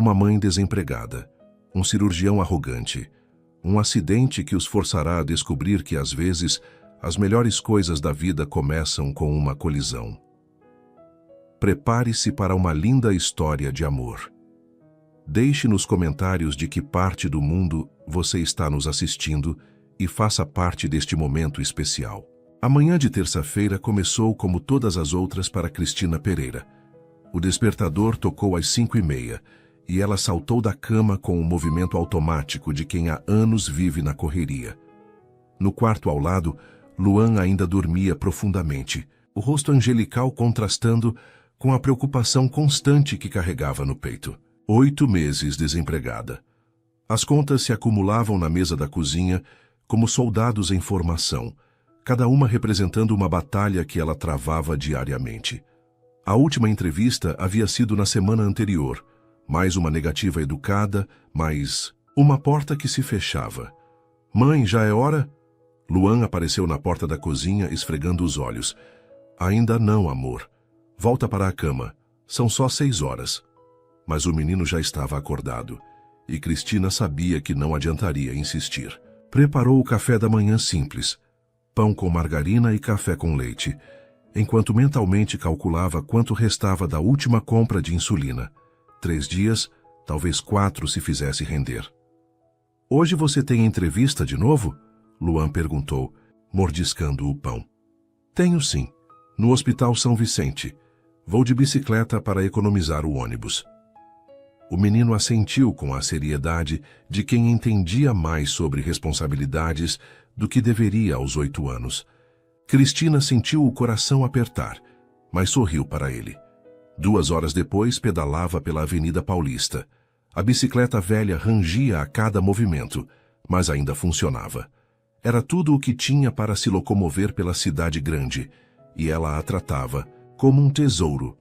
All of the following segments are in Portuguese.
uma mãe desempregada, um cirurgião arrogante, um acidente que os forçará a descobrir que, às vezes, as melhores coisas da vida começam com uma colisão. Prepare-se para uma linda história de amor. Deixe nos comentários de que parte do mundo você está nos assistindo e faça parte deste momento especial. A manhã de terça-feira começou como todas as outras para Cristina Pereira. O despertador tocou às 5h30 e ela saltou da cama com o movimento automático de quem há anos vive na correria. No quarto ao lado, Luan ainda dormia profundamente, o rosto angelical contrastando com a preocupação constante que carregava no peito. 8 meses desempregada. As contas se acumulavam na mesa da cozinha como soldados em formação, cada uma representando uma batalha que ela travava diariamente. A última entrevista havia sido na semana anterior, mais uma negativa educada, mais uma porta que se fechava. Mãe, já é hora? Luan apareceu na porta da cozinha, esfregando os olhos. Ainda não, amor. Volta para a cama. São só 6 horas. Mas o menino já estava acordado, e Cristina sabia que não adiantaria insistir. Preparou o café da manhã simples, pão com margarina e café com leite, enquanto mentalmente calculava quanto restava da última compra de insulina. 3 dias, talvez 4 se fizesse render. Hoje você tem entrevista de novo? Luan perguntou, mordiscando o pão. Tenho sim, no Hospital São Vicente. Vou de bicicleta para economizar o ônibus. O menino assentiu com a seriedade de quem entendia mais sobre responsabilidades do que deveria aos 8 anos. Cristina sentiu o coração apertar, mas sorriu para ele. 2 horas depois, pedalava pela Avenida Paulista. A bicicleta velha rangia a cada movimento, mas ainda funcionava. Era tudo o que tinha para se locomover pela cidade grande, e ela a tratava como um tesouro.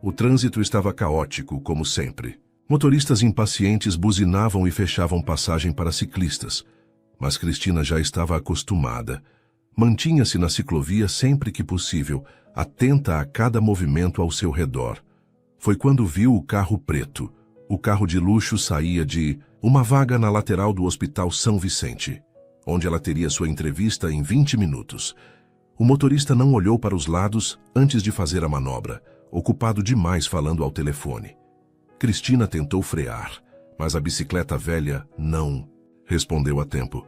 O trânsito estava caótico, como sempre. Motoristas impacientes buzinavam e fechavam passagem para ciclistas, mas Cristina já estava acostumada. Mantinha-se na ciclovia sempre que possível, atenta a cada movimento ao seu redor. Foi quando viu o carro preto. O carro de luxo saía de uma vaga na lateral do Hospital São Vicente, onde ela teria sua entrevista em 20 minutos. O motorista não olhou para os lados antes de fazer a manobra, ocupado demais falando ao telefone. Cristina tentou frear, mas a bicicleta velha não respondeu a tempo.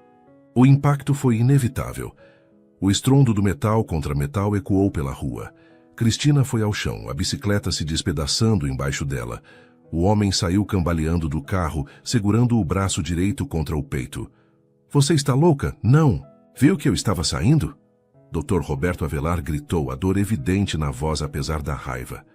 O impacto foi inevitável. O estrondo do metal contra metal ecoou pela rua. Cristina foi ao chão, a bicicleta se despedaçando embaixo dela. O homem saiu cambaleando do carro, segurando o braço direito contra o peito. Você está louca? Não! Viu que eu estava saindo? Dr. Roberto Avelar gritou, a dor evidente na voz apesar da raiva.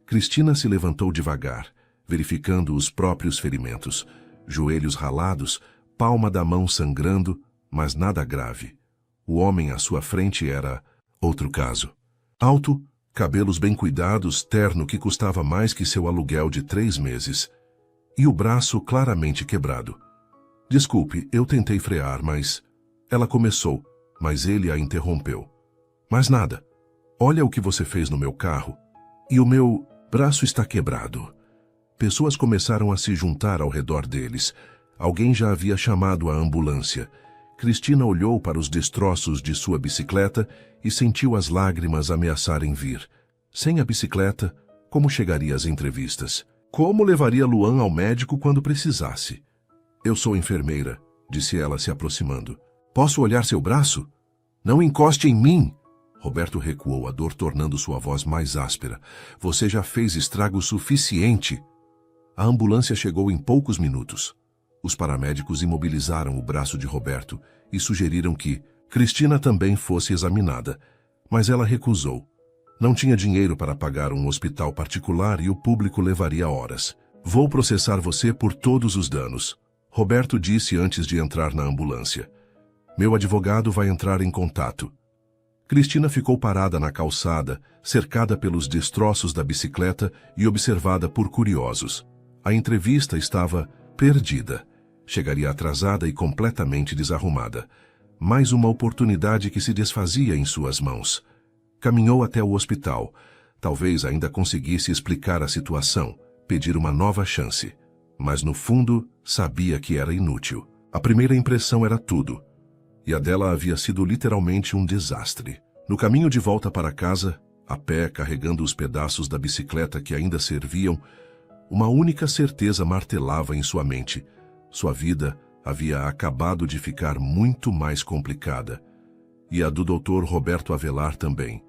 Cristina se levantou devagar, verificando os próprios ferimentos. Joelhos ralados, palma da mão sangrando, mas nada grave. O homem à sua frente era outro caso. Alto, cabelos bem cuidados, terno que custava mais que seu aluguel de 3 meses. E o braço claramente quebrado. Desculpe, eu tentei frear, mas... Ela começou, mas ele a interrompeu. Mas nada. Olha o que você fez no meu carro. E o meu braço está quebrado. Pessoas começaram a se juntar ao redor deles. Alguém já havia chamado a ambulância. Cristina olhou para os destroços de sua bicicleta e sentiu as lágrimas ameaçarem vir. Sem a bicicleta, como chegaria às entrevistas? Como levaria Luan ao médico quando precisasse? Eu sou enfermeira, disse ela se aproximando. Posso olhar seu braço? Não encoste em mim! Roberto recuou, a dor tornando sua voz mais áspera. Você já fez estrago suficiente. A ambulância chegou em poucos minutos. Os paramédicos imobilizaram o braço de Roberto e sugeriram que Cristina também fosse examinada, mas ela recusou. Não tinha dinheiro para pagar um hospital particular e o público levaria horas. Vou processar você por todos os danos, Roberto disse antes de entrar na ambulância. Meu advogado vai entrar em contato. Cristina ficou parada na calçada, cercada pelos destroços da bicicleta e observada por curiosos. A entrevista estava perdida. Chegaria atrasada e completamente desarrumada. Mais uma oportunidade que se desfazia em suas mãos. Caminhou até o hospital. Talvez ainda conseguisse explicar a situação, pedir uma nova chance. mas no fundo sabia que era inútil. A primeira impressão era tudo, e a dela havia sido literalmente um desastre. No caminho de volta para casa, a pé, carregando os pedaços da bicicleta que ainda serviam, uma única certeza martelava em sua mente. Sua vida havia acabado de ficar muito mais complicada. E a do Dr. Roberto Avelar também,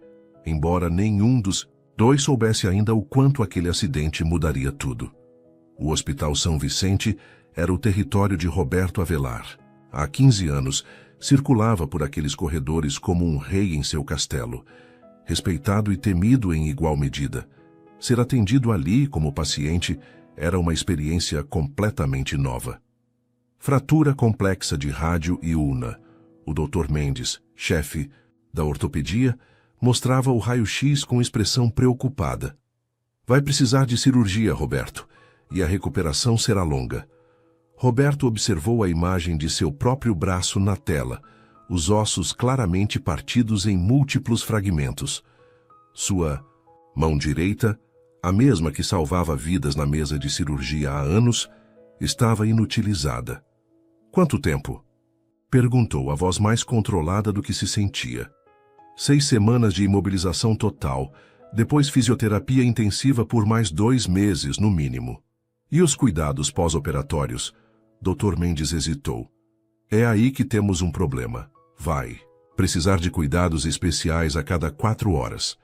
embora nenhum dos dois soubesse ainda o quanto aquele acidente mudaria tudo. O Hospital São Vicente era o território de Roberto Avelar. Há 15 anos, circulava por aqueles corredores como um rei em seu castelo, respeitado e temido em igual medida. Ser atendido ali como paciente era uma experiência completamente nova. Fratura complexa de rádio e ulna. O Dr. Mendes, chefe da ortopedia, mostrava o raio-x com expressão preocupada. Vai precisar de cirurgia, Roberto, e a recuperação será longa. Roberto observou a imagem de seu próprio braço na tela, os ossos claramente partidos em múltiplos fragmentos. Sua mão direita, a mesma que salvava vidas na mesa de cirurgia há anos, estava inutilizada. Quanto tempo? Perguntou a voz mais controlada do que se sentia. 6 semanas de imobilização total, depois fisioterapia intensiva por mais 2 meses, no mínimo. E os cuidados pós-operatórios? Dr. Mendes hesitou. É aí que temos um problema. Vai precisar de cuidados especiais a cada 4 horas.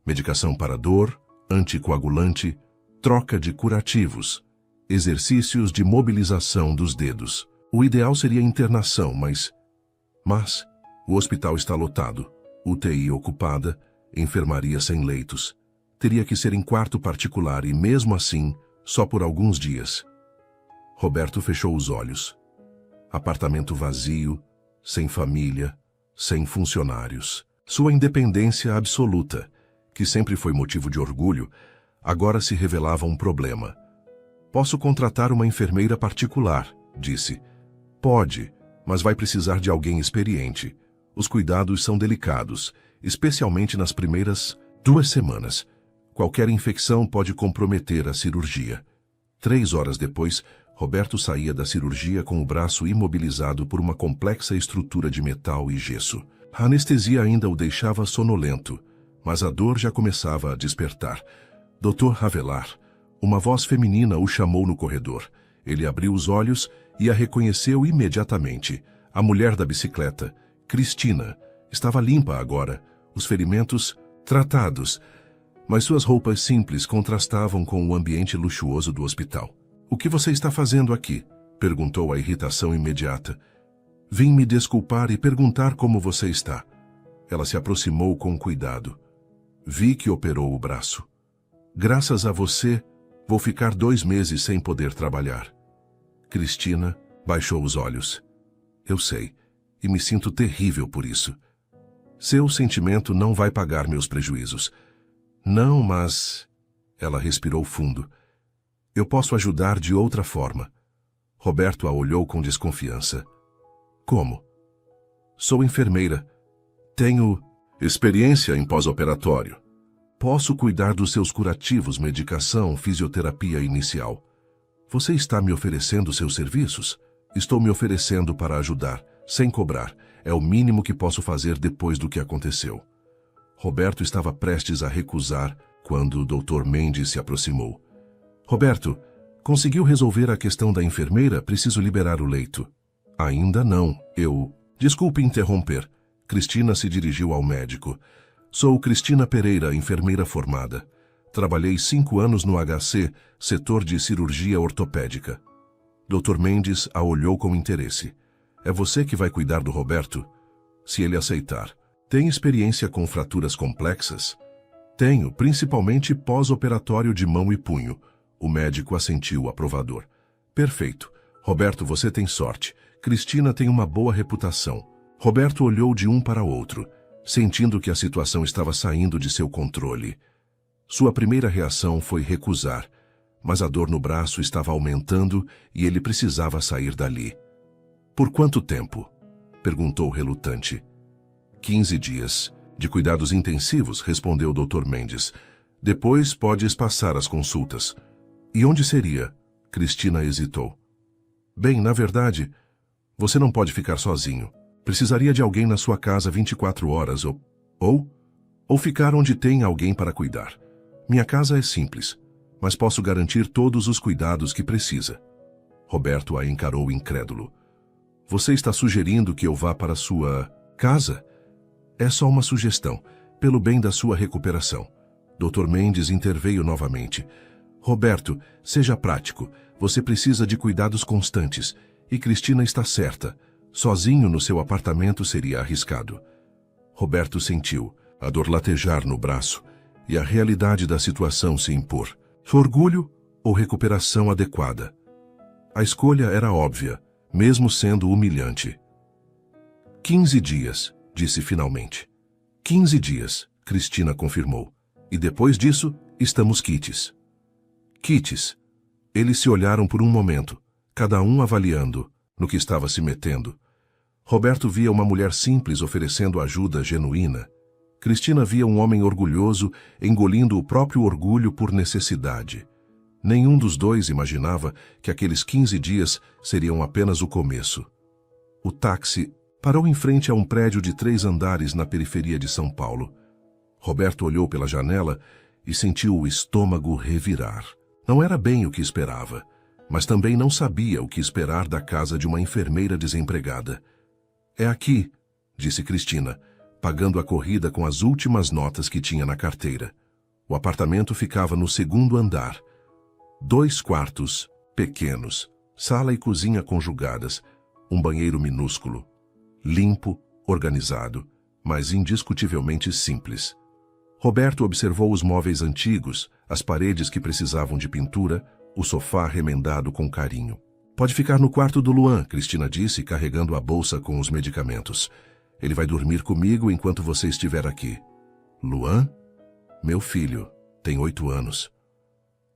Medicação para dor, anticoagulante, troca de curativos, exercícios de mobilização dos dedos. O ideal seria internação, mas o hospital está lotado, UTI ocupada, enfermaria sem leitos. Teria que ser em quarto particular e, mesmo assim, só por alguns dias. Roberto fechou os olhos. Apartamento vazio, sem família, sem funcionários. Sua independência absoluta, que sempre foi motivo de orgulho, agora se revelava um problema. Posso contratar uma enfermeira particular, disse. Pode, mas vai precisar de alguém experiente. Os cuidados são delicados, especialmente nas primeiras 2 semanas. Qualquer infecção pode comprometer a cirurgia. 3 horas depois, Roberto saía da cirurgia com o braço imobilizado por uma complexa estrutura de metal e gesso. A anestesia ainda o deixava sonolento, mas a dor já começava a despertar. Dr. Avelar, uma voz feminina o chamou no corredor. Ele abriu os olhos e a reconheceu imediatamente. A mulher da bicicleta, Cristina, estava limpa agora, os ferimentos tratados, mas suas roupas simples contrastavam com o ambiente luxuoso do hospital. O que você está fazendo aqui? Perguntou a irritação imediata. Vim me desculpar e perguntar como você está. Ela se aproximou com cuidado. Vi que operou o braço. Graças a você, vou ficar 2 meses sem poder trabalhar. Cristina baixou os olhos. Eu sei, e me sinto terrível por isso. Seu sentimento não vai pagar meus prejuízos. Não, mas... Ela respirou fundo. Eu posso ajudar de outra forma. Roberto a olhou com desconfiança. Como? Sou enfermeira. Tenho experiência em pós-operatório. Posso cuidar dos seus curativos, medicação, fisioterapia inicial. Você está me oferecendo seus serviços? Estou me oferecendo para ajudar, sem cobrar. É o mínimo que posso fazer depois do que aconteceu. Roberto estava prestes a recusar quando o Dr. Mendes se aproximou. Roberto, conseguiu resolver a questão da enfermeira? Preciso liberar o leito. Ainda não. Desculpe interromper. Cristina se dirigiu ao médico. Sou Cristina Pereira, enfermeira formada. Trabalhei 5 anos no HC, setor de cirurgia ortopédica. Dr. Mendes a olhou com interesse. É você que vai cuidar do Roberto? Se ele aceitar. Tem experiência com fraturas complexas? Tenho, principalmente pós-operatório de mão e punho. O médico assentiu aprovador. Perfeito. Roberto, você tem sorte. Cristina tem uma boa reputação. Roberto olhou de um para outro, sentindo que a situação estava saindo de seu controle. Sua primeira reação foi recusar, mas a dor no braço estava aumentando e ele precisava sair dali. Por quanto tempo? Perguntou relutante. 15 dias. De cuidados intensivos, respondeu o Dr. Mendes. Depois podes passar as consultas. E onde seria? Cristina hesitou. Bem, na verdade, você não pode ficar sozinho. Precisaria de alguém na sua casa 24 horas ou ficar onde tem alguém para cuidar. Minha casa é simples, mas posso garantir todos os cuidados que precisa. Roberto a encarou incrédulo. Você está sugerindo que eu vá para sua casa? É só uma sugestão, pelo bem da sua recuperação. Dr. Mendes interveio novamente. Roberto, seja prático. Você precisa de cuidados constantes. E Cristina está certa. Sozinho no seu apartamento seria arriscado. Roberto sentiu a dor latejar no braço e a realidade da situação se impor. Orgulho ou recuperação adequada? A escolha era óbvia, mesmo sendo humilhante. 15 dias, disse finalmente. 15 dias, Cristina confirmou. E depois disso, estamos quites. Quites. Eles se olharam por um momento, cada um avaliando no que estava se metendo. Roberto via uma mulher simples oferecendo ajuda genuína. Cristina via um homem orgulhoso engolindo o próprio orgulho por necessidade. Nenhum dos dois imaginava que aqueles 15 dias seriam apenas o começo. O táxi parou em frente a um prédio de 3 andares na periferia de São Paulo. Roberto olhou pela janela e sentiu o estômago revirar. Não era bem o que esperava, mas também não sabia o que esperar da casa de uma enfermeira desempregada. É aqui, disse Cristina, pagando a corrida com as últimas notas que tinha na carteira. O apartamento ficava no 2º andar. 2 quartos, pequenos, sala e cozinha conjugadas, um banheiro minúsculo. Limpo, organizado, mas indiscutivelmente simples. Roberto observou os móveis antigos, as paredes que precisavam de pintura, o sofá remendado com carinho. Pode ficar no quarto do Luan, Cristina disse, carregando a bolsa com os medicamentos. Ele vai dormir comigo enquanto você estiver aqui. Luan? Meu filho, tem 8 anos.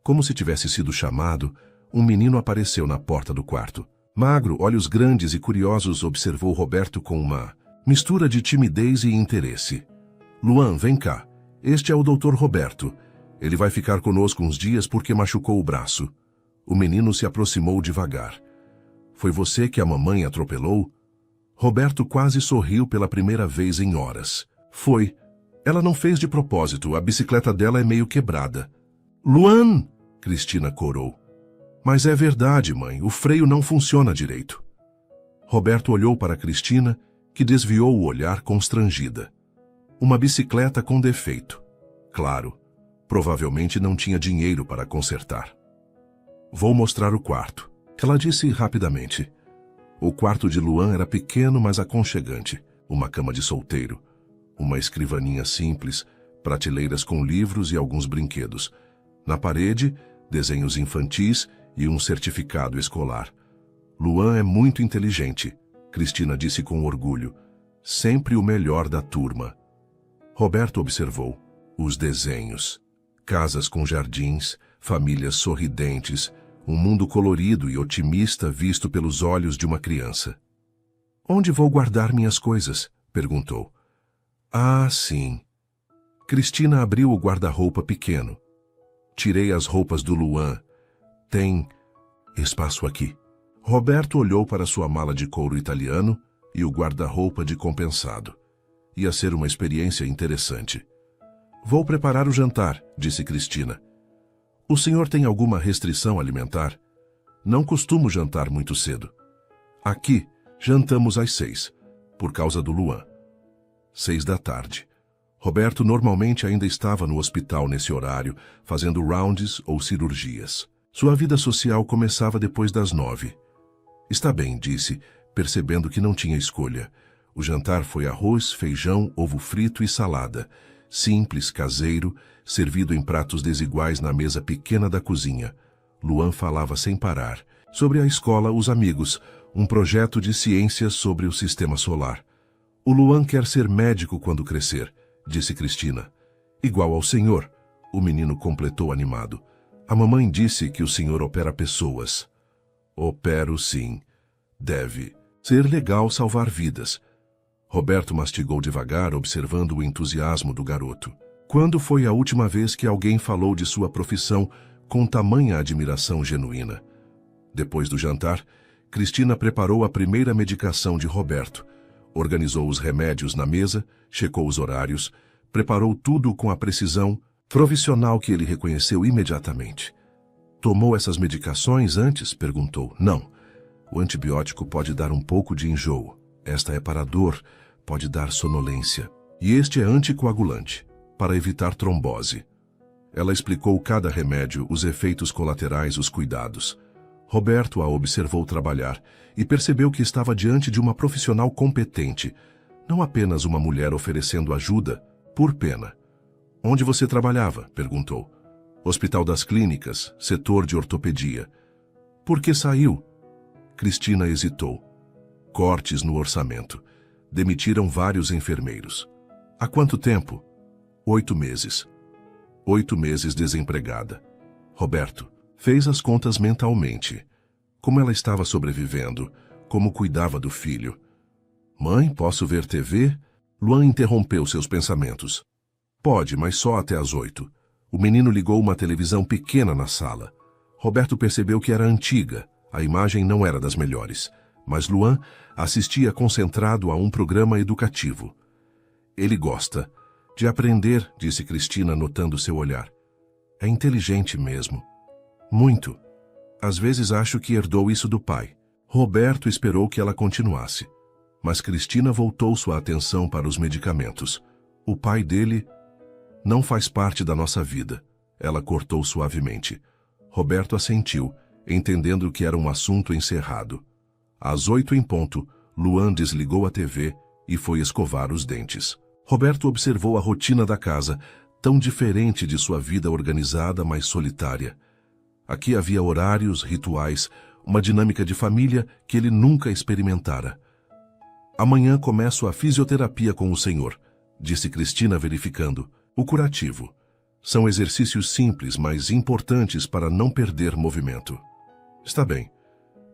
Como se tivesse sido chamado, um menino apareceu na porta do quarto. Magro, olhos grandes e curiosos, observou Roberto com uma mistura de timidez e interesse. Luan, vem cá. Este é o Dr. Roberto. Ele vai ficar conosco uns dias porque machucou o braço. O menino se aproximou devagar. Foi você que a mamãe atropelou? Roberto quase sorriu pela primeira vez em horas. Foi. Ela não fez de propósito, a bicicleta dela é meio quebrada. Luan! Cristina corou. Mas é verdade, mãe, o freio não funciona direito. Roberto olhou para Cristina, que desviou o olhar constrangida. Uma bicicleta com defeito. Claro, provavelmente não tinha dinheiro para consertar. Vou mostrar o quarto, ela disse rapidamente. O quarto de Luan era pequeno, mas aconchegante. Uma cama de solteiro, uma escrivaninha simples, prateleiras com livros e alguns brinquedos. Na parede, desenhos infantis e um certificado escolar. Luan é muito inteligente, Cristina disse com orgulho. Sempre o melhor da turma. Roberto observou os desenhos. Casas com jardins, famílias sorridentes, um mundo colorido e otimista visto pelos olhos de uma criança. Onde vou guardar minhas coisas? Perguntou. Ah, sim. Cristina abriu o guarda-roupa pequeno. Tirei as roupas do Luan. Tem espaço aqui. Roberto olhou para sua mala de couro italiano e o guarda-roupa de compensado. Ia ser uma experiência interessante. Vou preparar o jantar, disse Cristina. O senhor tem alguma restrição alimentar? Não costumo jantar muito cedo. Aqui, jantamos às 6, por causa do Luan. 6 da tarde. Roberto normalmente ainda estava no hospital nesse horário, fazendo rounds ou cirurgias. Sua vida social começava depois das 9. Está bem, disse, percebendo que não tinha escolha. O jantar foi arroz, feijão, ovo frito e salada. Simples, caseiro, servido em pratos desiguais na mesa pequena da cozinha. Luan falava sem parar. Sobre a escola, os amigos, um projeto de ciências sobre o sistema solar. O Luan quer ser médico quando crescer, disse Cristina. Igual ao senhor, o menino completou animado. A mamãe disse que o senhor opera pessoas. Opero sim. Deve ser legal salvar vidas. Roberto mastigou devagar, observando o entusiasmo do garoto. Quando foi a última vez que alguém falou de sua profissão com tamanha admiração genuína? Depois do jantar, Cristina preparou a primeira medicação de Roberto, organizou os remédios na mesa, checou os horários, preparou tudo com a precisão profissional que ele reconheceu imediatamente. Tomou essas medicações antes? Perguntou. Não. O antibiótico pode dar um pouco de enjoo. Esta é para dor, pode dar sonolência. E este é anticoagulante, para evitar trombose. Ela explicou cada remédio, os efeitos colaterais, os cuidados. Roberto a observou trabalhar e percebeu que estava diante de uma profissional competente, não apenas uma mulher oferecendo ajuda, por pena. Onde você trabalhava? Perguntou. Hospital das Clínicas, setor de ortopedia. Por que saiu? Cristina hesitou. Cortes no orçamento. Demitiram vários enfermeiros. Há quanto tempo? 8 meses. 8 meses desempregada. Roberto fez as contas mentalmente. Como ela estava sobrevivendo, como cuidava do filho. Mãe, posso ver TV? Luan interrompeu seus pensamentos. Pode, mas só até às 8. O menino ligou uma televisão pequena na sala. Roberto percebeu que era antiga, a imagem não era das melhores, mas Luan assistia concentrado a um programa educativo. Ele gosta de aprender, disse Cristina, notando seu olhar. É inteligente mesmo. Muito. Às vezes acho que herdou isso do pai. Roberto esperou que ela continuasse, mas Cristina voltou sua atenção para os medicamentos. O pai dele não faz parte da nossa vida. Ela cortou suavemente. Roberto assentiu, entendendo que era um assunto encerrado. Às 8 em ponto, Luan desligou a TV e foi escovar os dentes. Roberto observou a rotina da casa, tão diferente de sua vida organizada, mas solitária. Aqui havia horários, rituais, uma dinâmica de família que ele nunca experimentara. Amanhã começo a fisioterapia com o senhor, disse Cristina, verificando. O curativo. São exercícios simples, mas importantes para não perder movimento. Está bem.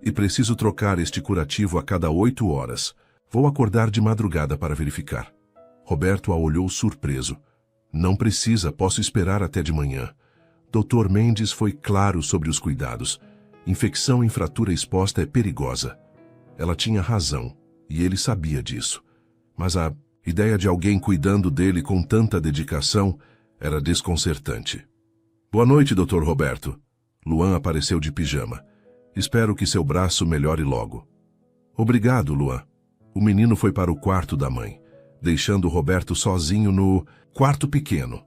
E preciso trocar este curativo a cada 8 horas. Vou acordar de madrugada para verificar. Roberto a olhou surpreso. Não precisa, posso esperar até de manhã. Dr. Mendes foi claro sobre os cuidados. Infecção em fratura exposta é perigosa. Ela tinha razão, e ele sabia disso. Mas a ideia de alguém cuidando dele com tanta dedicação era desconcertante. Boa noite, Dr. Roberto. Luan apareceu de pijama. Espero que seu braço melhore logo. Obrigado, Luan. O menino foi para o quarto da mãe, deixando Roberto sozinho no quarto pequeno.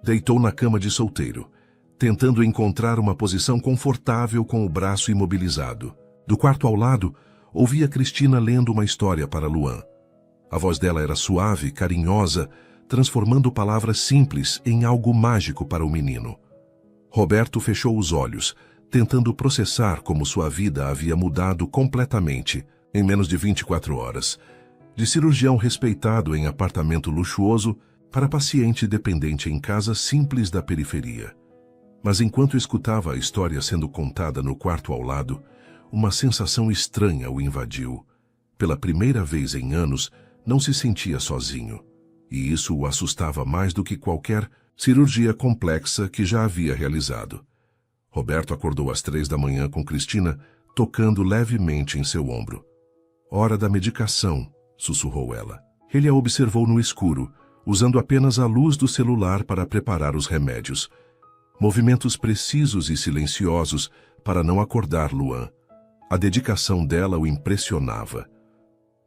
Deitou na cama de solteiro, tentando encontrar uma posição confortável com o braço imobilizado. Do quarto ao lado, ouvia Cristina lendo uma história para Luan. A voz dela era suave, carinhosa, transformando palavras simples em algo mágico para o menino. Roberto fechou os olhos, tentando processar como sua vida havia mudado completamente em menos de 24 horas. De cirurgião respeitado em apartamento luxuoso para paciente dependente em casa simples da periferia. Mas enquanto escutava a história sendo contada no quarto ao lado, uma sensação estranha o invadiu. Pela primeira vez em anos, não se sentia sozinho, e isso o assustava mais do que qualquer cirurgia complexa que já havia realizado. Roberto acordou às 3 da manhã com Cristina tocando levemente em seu ombro. Hora da medicação, sussurrou ela. Ele a observou no escuro, usando apenas a luz do celular para preparar os remédios. Movimentos precisos e silenciosos para não acordar Luan. A dedicação dela o impressionava.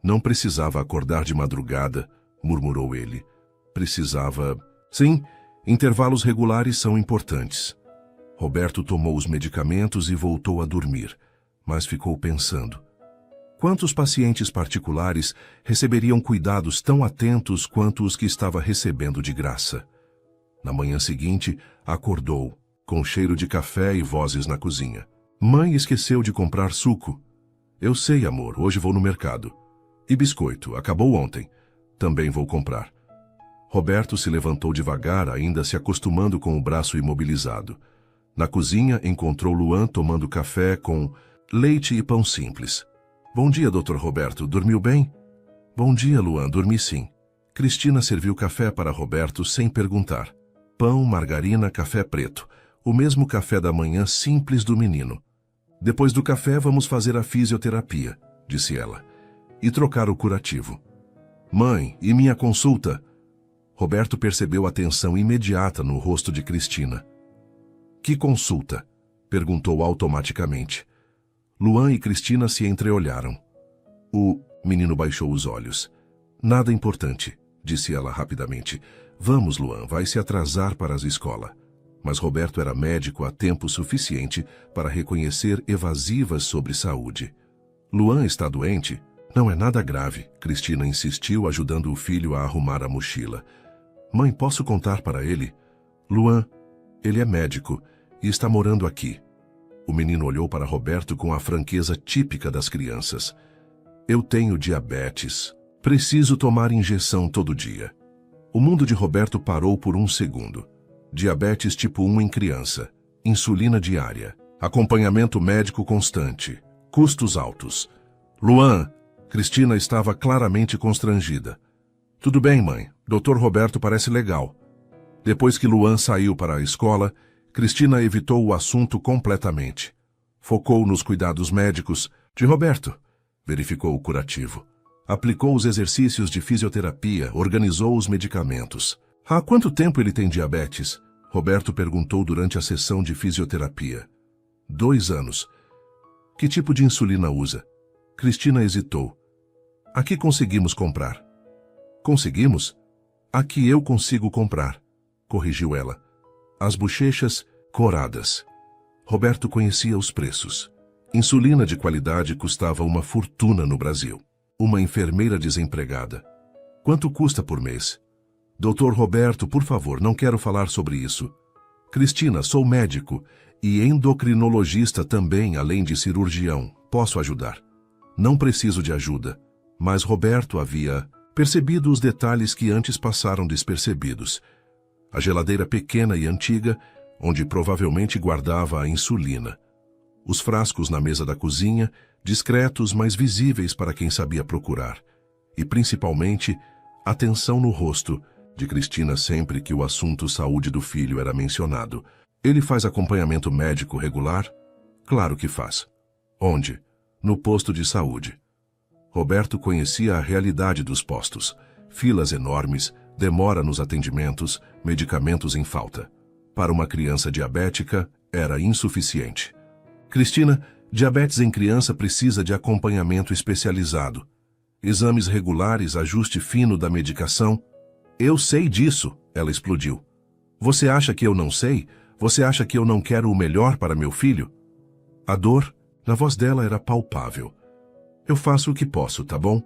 Não precisava acordar de madrugada, murmurou ele. Precisava... Sim, intervalos regulares são importantes. Roberto tomou os medicamentos e voltou a dormir, mas ficou pensando. Quantos pacientes particulares receberiam cuidados tão atentos quanto os que estava recebendo de graça? Na manhã seguinte, acordou, com cheiro de café e vozes na cozinha. Mãe esqueceu de comprar suco. Eu sei, amor, hoje vou no mercado. E biscoito, acabou ontem. Também vou comprar. Roberto se levantou devagar, ainda se acostumando com o braço imobilizado. Na cozinha, encontrou Luan tomando café com leite e pão simples. Bom dia, Dr. Roberto. Dormiu bem? Bom dia, Luan. Dormi sim. Cristina serviu café para Roberto sem perguntar. Pão, margarina, café preto. O mesmo café da manhã simples do menino. Depois do café vamos fazer a fisioterapia, disse ela, e trocar o curativo. Mãe, e minha consulta? Roberto percebeu a tensão imediata no rosto de Cristina. Que consulta? Perguntou automaticamente. Luan e Cristina se entreolharam. O menino baixou os olhos. Nada importante, disse ela rapidamente. Vamos, Luan, vai se atrasar para a escola. Mas Roberto era médico há tempo suficiente para reconhecer evasivas sobre saúde. Luan está doente? Não é nada grave, Cristina insistiu, ajudando o filho a arrumar a mochila. Mãe, posso contar para ele? Luan, ele é médico e está morando aqui. O menino olhou para Roberto com a franqueza típica das crianças. Eu tenho diabetes. Preciso tomar injeção todo dia. O mundo de Roberto parou por um segundo. Diabetes tipo 1 em criança. Insulina diária. Acompanhamento médico constante. Custos altos. Luan, Cristina estava claramente constrangida. Tudo bem, mãe. Dr. Roberto parece legal. Depois que Luan saiu para a escola, Cristina evitou o assunto completamente. Focou nos cuidados médicos de Roberto. Verificou o curativo. Aplicou os exercícios de fisioterapia, organizou os medicamentos. Há quanto tempo ele tem diabetes? Roberto perguntou durante a sessão de fisioterapia. 2 anos. Que tipo de insulina usa? Cristina hesitou. Aqui conseguimos comprar. Conseguimos? Aqui eu consigo comprar, corrigiu ela. As bochechas coradas. Roberto conhecia os preços. Insulina de qualidade custava uma fortuna no Brasil. Uma enfermeira desempregada. Quanto custa por mês? Doutor Roberto, por favor, não quero falar sobre isso. Cristina, sou médico e endocrinologista também, além de cirurgião. Posso ajudar? Não preciso de ajuda. Mas Roberto havia percebido os detalhes que antes passaram despercebidos. A geladeira pequena e antiga, onde provavelmente guardava a insulina. Os frascos na mesa da cozinha, discretos, mas visíveis para quem sabia procurar. E, principalmente, a tensão no rosto de Cristina sempre que o assunto saúde do filho era mencionado. Ele faz acompanhamento médico regular? Claro que faz. Onde? No posto de saúde. Roberto conhecia a realidade dos postos. Filas enormes, demora nos atendimentos, medicamentos em falta. Para uma criança diabética, era insuficiente. Cristina, diabetes em criança precisa de acompanhamento especializado. Exames regulares, ajuste fino da medicação. Eu sei disso, ela explodiu. Você acha que eu não sei? Você acha que eu não quero o melhor para meu filho? A dor na voz dela era palpável. Eu faço o que posso, tá bom?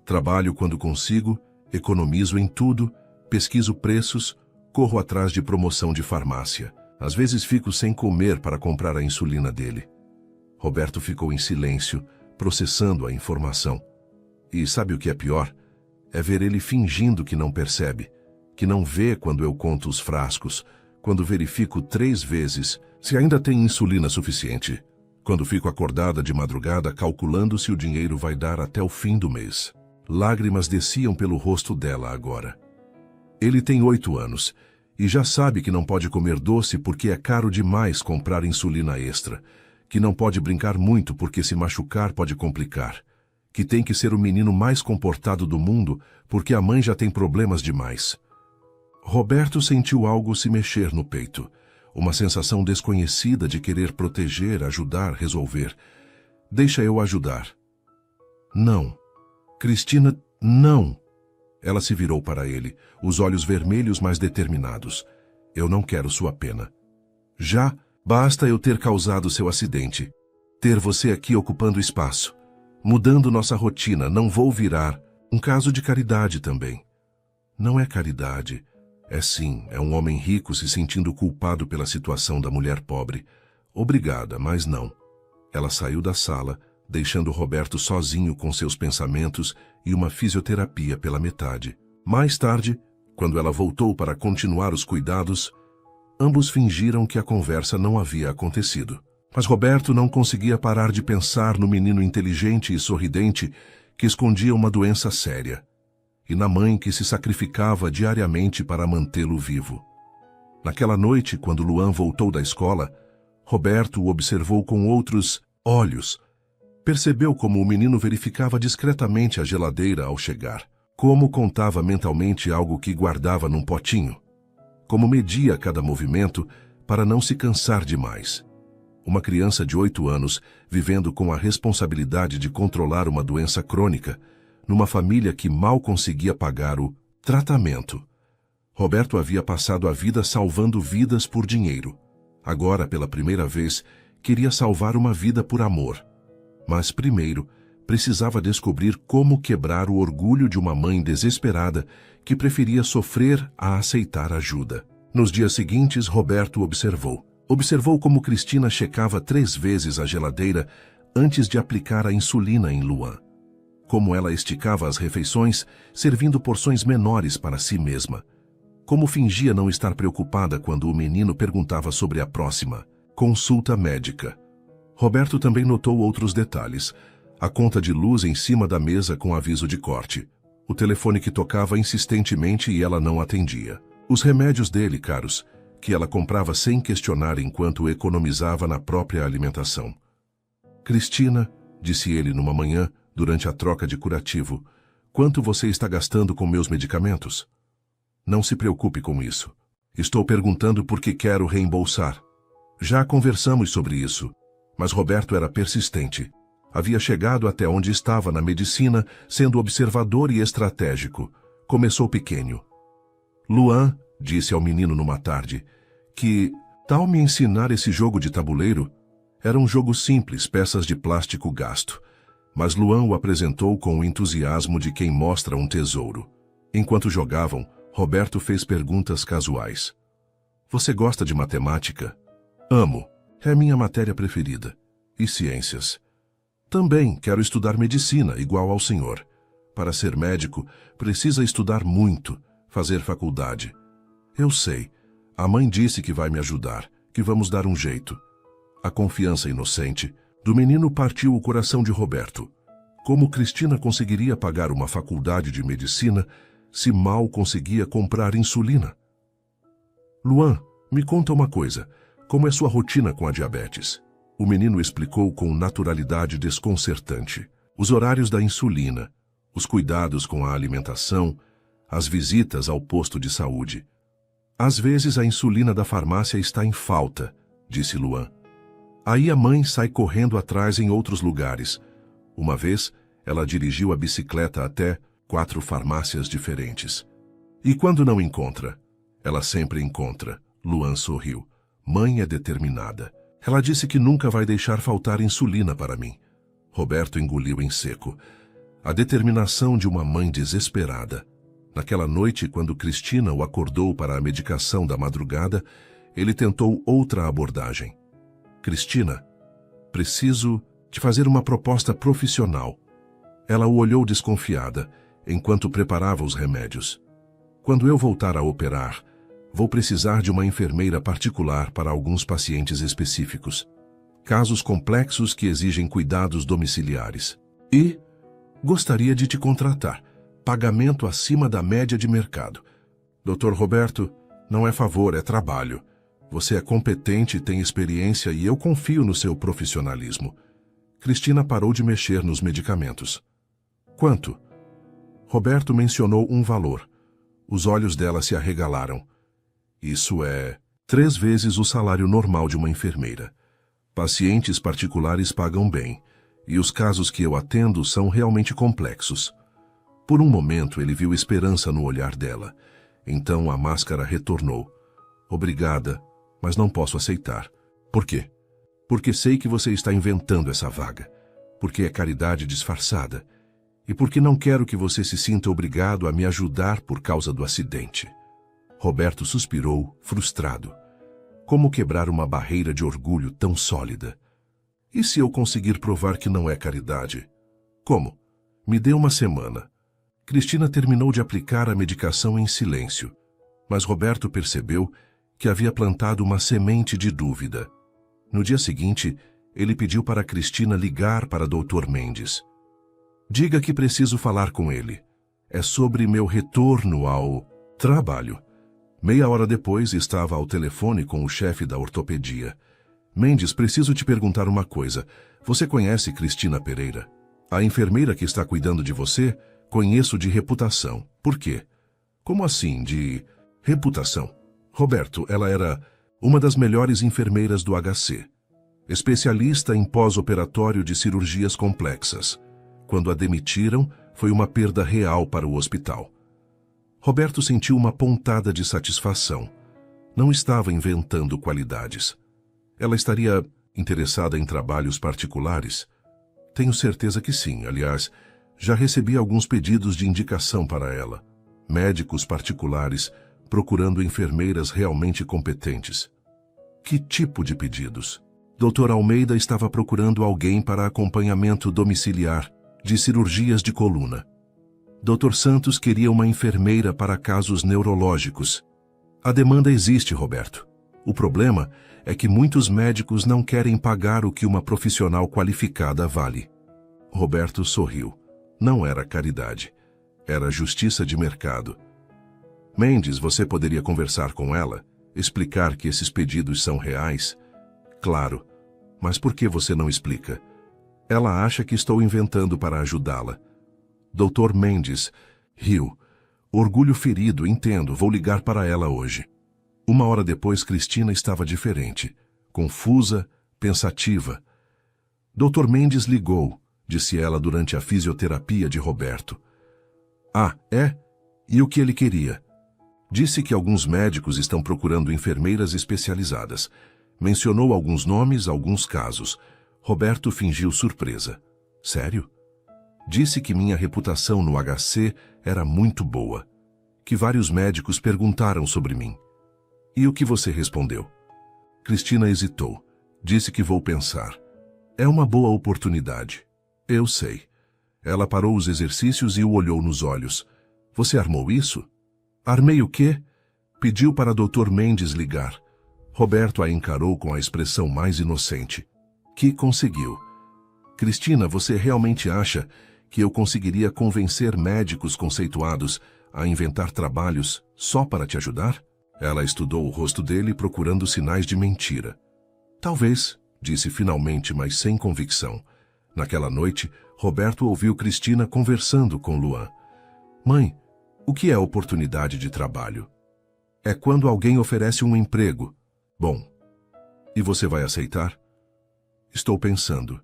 Trabalho quando consigo, economizo em tudo, pesquiso preços, corro atrás de promoção de farmácia. Às vezes fico sem comer para comprar a insulina dele. Roberto ficou em silêncio, processando a informação. E sabe o que é pior? É ver ele fingindo que não percebe, que não vê quando eu conto os frascos, quando verifico 3 vezes se ainda tem insulina suficiente, quando fico acordada de madrugada calculando se o dinheiro vai dar até o fim do mês. Lágrimas desciam pelo rosto dela agora. Ele tem 8 anos e já sabe que não pode comer doce porque é caro demais comprar insulina extra, que não pode brincar muito porque se machucar pode complicar, que tem que ser o menino mais comportado do mundo porque a mãe já tem problemas demais. Roberto sentiu algo se mexer no peito, uma sensação desconhecida de querer proteger, ajudar, resolver. Deixa eu ajudar. Não. Cristina, não. Ela se virou para ele, os olhos vermelhos mais determinados. Eu não quero sua pena. Já basta eu ter causado seu acidente. Ter você aqui ocupando espaço. Mudando nossa rotina, não vou virar um caso de caridade também. Não é caridade. É sim, é um homem rico se sentindo culpado pela situação da mulher pobre. Obrigada, mas não. Ela saiu da sala, deixando Roberto sozinho com seus pensamentos e uma fisioterapia pela metade. Mais tarde, quando ela voltou para continuar os cuidados, ambos fingiram que a conversa não havia acontecido. Mas Roberto não conseguia parar de pensar no menino inteligente e sorridente que escondia uma doença séria, e na mãe que se sacrificava diariamente para mantê-lo vivo. Naquela noite, quando Luan voltou da escola, Roberto o observou com outros olhos. Percebeu como o menino verificava discretamente a geladeira ao chegar, como contava mentalmente algo que guardava num potinho, como media cada movimento para não se cansar demais. Uma criança de 8 anos vivendo com a responsabilidade de controlar uma doença crônica, numa família que mal conseguia pagar o tratamento. Roberto havia passado a vida salvando vidas por dinheiro. Agora, pela primeira vez, queria salvar uma vida por amor. Mas primeiro, precisava descobrir como quebrar o orgulho de uma mãe desesperada que preferia sofrer a aceitar ajuda. Nos dias seguintes, Roberto observou como Cristina checava 3 vezes a geladeira antes de aplicar a insulina em Luan. Como ela esticava as refeições, servindo porções menores para si mesma. Como fingia não estar preocupada quando o menino perguntava sobre a próxima consulta médica. Roberto também notou outros detalhes. A conta de luz em cima da mesa com aviso de corte. O telefone que tocava insistentemente e ela não atendia. Os remédios dele, caros, que ela comprava sem questionar enquanto economizava na própria alimentação. Cristina, disse ele numa manhã, durante a troca de curativo, quanto você está gastando com meus medicamentos? Não se preocupe com isso. Estou perguntando porque quero reembolsar. Já conversamos sobre isso, mas Roberto era persistente. Havia chegado até onde estava na medicina, sendo observador e estratégico. Começou pequeno. Luan, disse ao menino numa tarde, que, tal me ensinar esse jogo de tabuleiro, era um jogo simples, peças de plástico gasto. Mas Luan o apresentou com o entusiasmo de quem mostra um tesouro. Enquanto jogavam, Roberto fez perguntas casuais. Você gosta de matemática? Amo. É minha matéria preferida. E ciências? Também quero estudar medicina, igual ao senhor. Para ser médico, precisa estudar muito, fazer faculdade. Eu sei. A mãe disse que vai me ajudar, que vamos dar um jeito. A confiança inocente do menino partiu o coração de Roberto. Como Cristina conseguiria pagar uma faculdade de medicina se mal conseguia comprar insulina? Luan, me conta uma coisa. Como é sua rotina com a diabetes? O menino explicou com naturalidade desconcertante. Os horários da insulina, os cuidados com a alimentação, as visitas ao posto de saúde. Às vezes a insulina da farmácia está em falta, disse Luan. Aí a mãe sai correndo atrás em outros lugares. Uma vez, ela dirigiu a bicicleta até 4 farmácias diferentes. E quando não encontra? Ela sempre encontra. Luan sorriu. Mãe é determinada. Ela disse que nunca vai deixar faltar insulina para mim. Roberto engoliu em seco. A determinação de uma mãe desesperada. Naquela noite, quando Cristina o acordou para a medicação da madrugada, ele tentou outra abordagem. Cristina, preciso te fazer uma proposta profissional. Ela o olhou desconfiada, enquanto preparava os remédios. Quando eu voltar a operar, vou precisar de uma enfermeira particular para alguns pacientes específicos. Casos complexos que exigem cuidados domiciliares. E gostaria de te contratar. Pagamento acima da média de mercado. Dr. Roberto, não é favor, é trabalho. Você é competente, tem experiência e eu confio no seu profissionalismo. Cristina parou de mexer nos medicamentos. Quanto? Roberto mencionou um valor. Os olhos dela se arregalaram. Isso é 3 vezes o salário normal de uma enfermeira. Pacientes particulares pagam bem, e os casos que eu atendo são realmente complexos. Por um momento ele viu esperança no olhar dela. Então a máscara retornou. Obrigada, mas não posso aceitar. Por quê? Porque sei que você está inventando essa vaga. Porque é caridade disfarçada. E porque não quero que você se sinta obrigado a me ajudar por causa do acidente. Roberto suspirou, frustrado. Como quebrar uma barreira de orgulho tão sólida? E se eu conseguir provar que não é caridade? Como? Me dê uma semana. Cristina terminou de aplicar a medicação em silêncio, mas Roberto percebeu que havia plantado uma semente de dúvida. No dia seguinte, ele pediu para Cristina ligar para Dr. Mendes. Diga que preciso falar com ele. É sobre meu retorno ao trabalho. Meia hora depois, estava ao telefone com o chefe da ortopedia. Mendes, preciso te perguntar uma coisa. Você conhece Cristina Pereira? A enfermeira que está cuidando de você? Conheço de reputação. Por quê? Como assim, de reputação? Roberto, ela era uma das melhores enfermeiras do HC. Especialista em pós-operatório de cirurgias complexas. Quando a demitiram, foi uma perda real para o hospital. Roberto sentiu uma pontada de satisfação. Não estava inventando qualidades. Ela estaria interessada em trabalhos particulares? Tenho certeza que sim. Aliás, já recebi alguns pedidos de indicação para ela. Médicos particulares procurando enfermeiras realmente competentes. Que tipo de pedidos? Dr. Almeida estava procurando alguém para acompanhamento domiciliar de cirurgias de coluna. Dr. Santos queria uma enfermeira para casos neurológicos. A demanda existe, Roberto. O problema é que muitos médicos não querem pagar o que uma profissional qualificada vale. Roberto sorriu. Não era caridade. Era justiça de mercado. Mendes, você poderia conversar com ela? Explicar que esses pedidos são reais? Claro. Mas por que você não explica? Ela acha que estou inventando para ajudá-la. Dr. Mendes riu. Orgulho ferido, entendo. Vou ligar para ela hoje. 1 hora depois, Cristina estava diferente. Confusa, pensativa. Dr. Mendes ligou, disse ela durante a fisioterapia de Roberto. Ah, é? E o que ele queria? Disse que alguns médicos estão procurando enfermeiras especializadas. Mencionou alguns nomes, alguns casos. Roberto fingiu surpresa. Sério? Disse que minha reputação no HC era muito boa. Que vários médicos perguntaram sobre mim. E o que você respondeu? Cristina hesitou. Disse que vou pensar. É uma boa oportunidade. Eu sei. Ela parou os exercícios e o olhou nos olhos. Você armou isso? Armei o quê? Pediu para Dr. Mendes ligar. Roberto a encarou com a expressão mais inocente. Que conseguiu. Cristina, você realmente acha que eu conseguiria convencer médicos conceituados a inventar trabalhos só para te ajudar? Ela estudou o rosto dele procurando sinais de mentira. Talvez, disse finalmente, mas sem convicção. Naquela noite, Roberto ouviu Cristina conversando com Luan. Mãe, o que é oportunidade de trabalho? É quando alguém oferece um emprego. Bom, e você vai aceitar? Estou pensando.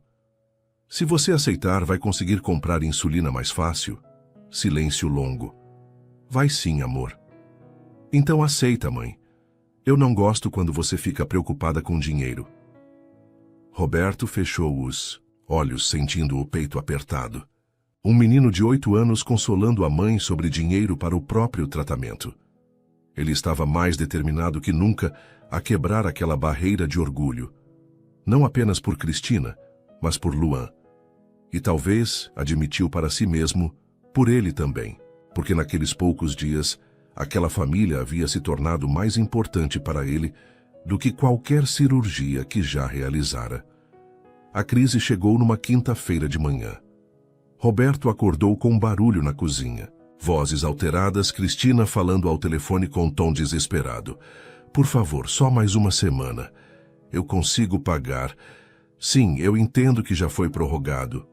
Se você aceitar, vai conseguir comprar insulina mais fácil? Silêncio longo. Vai sim, amor. Então aceita, mãe. Eu não gosto quando você fica preocupada com dinheiro. Roberto fechou os olhos, sentindo o peito apertado. Um menino de 8 anos consolando a mãe sobre dinheiro para o próprio tratamento. Ele estava mais determinado que nunca a quebrar aquela barreira de orgulho. Não apenas por Cristina, mas por Luan. E talvez, admitiu para si mesmo, por ele também, porque naqueles poucos dias, aquela família havia se tornado mais importante para ele do que qualquer cirurgia que já realizara. A crise chegou numa quinta-feira de manhã. Roberto acordou com um barulho na cozinha. Vozes alteradas, Cristina falando ao telefone com um tom desesperado. Por favor, só mais uma semana. Eu consigo pagar. Sim, eu entendo que já foi prorrogado.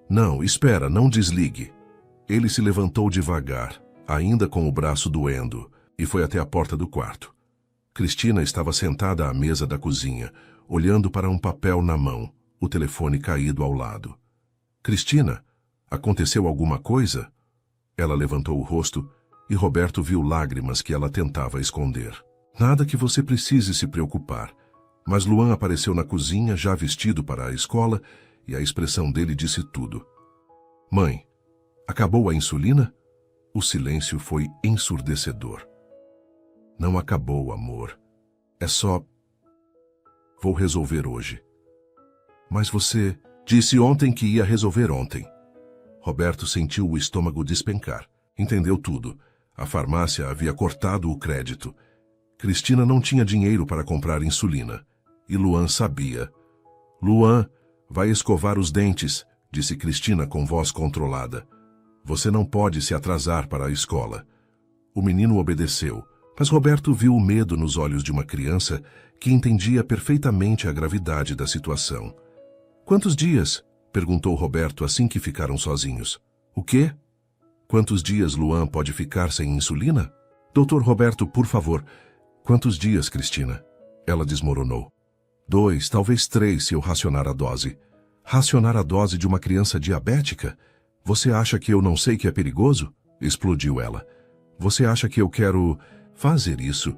Não, espera, não desligue. Ele se levantou devagar, ainda com o braço doendo, e foi até a porta do quarto. Cristina estava sentada à mesa da cozinha, olhando para um papel na mão, o telefone caído ao lado. Cristina, aconteceu alguma coisa? Ela levantou o rosto e Roberto viu lágrimas que ela tentava esconder. Nada que você precise se preocupar. Mas Luan apareceu na cozinha, já vestido para a escola, e a expressão dele disse tudo. Mãe, acabou a insulina? O silêncio foi ensurdecedor. Não acabou, amor. É só... Vou resolver hoje. Mas você disse ontem que ia resolver ontem. Roberto sentiu o estômago despencar. Entendeu tudo. A farmácia havia cortado o crédito. Cristina não tinha dinheiro para comprar insulina. E Luan sabia. Luan, vai escovar os dentes, disse Cristina com voz controlada. Você não pode se atrasar para a escola. O menino obedeceu, mas Roberto viu o medo nos olhos de uma criança que entendia perfeitamente a gravidade da situação. Quantos dias? Perguntou Roberto assim que ficaram sozinhos. O quê? Quantos dias Luan pode ficar sem insulina? Doutor Roberto, por favor. Quantos dias, Cristina? Ela desmoronou. 2, talvez 3, se eu racionar a dose. Racionar a dose de uma criança diabética? Você acha que eu não sei que é perigoso? Explodiu ela. Você acha que eu quero fazer isso?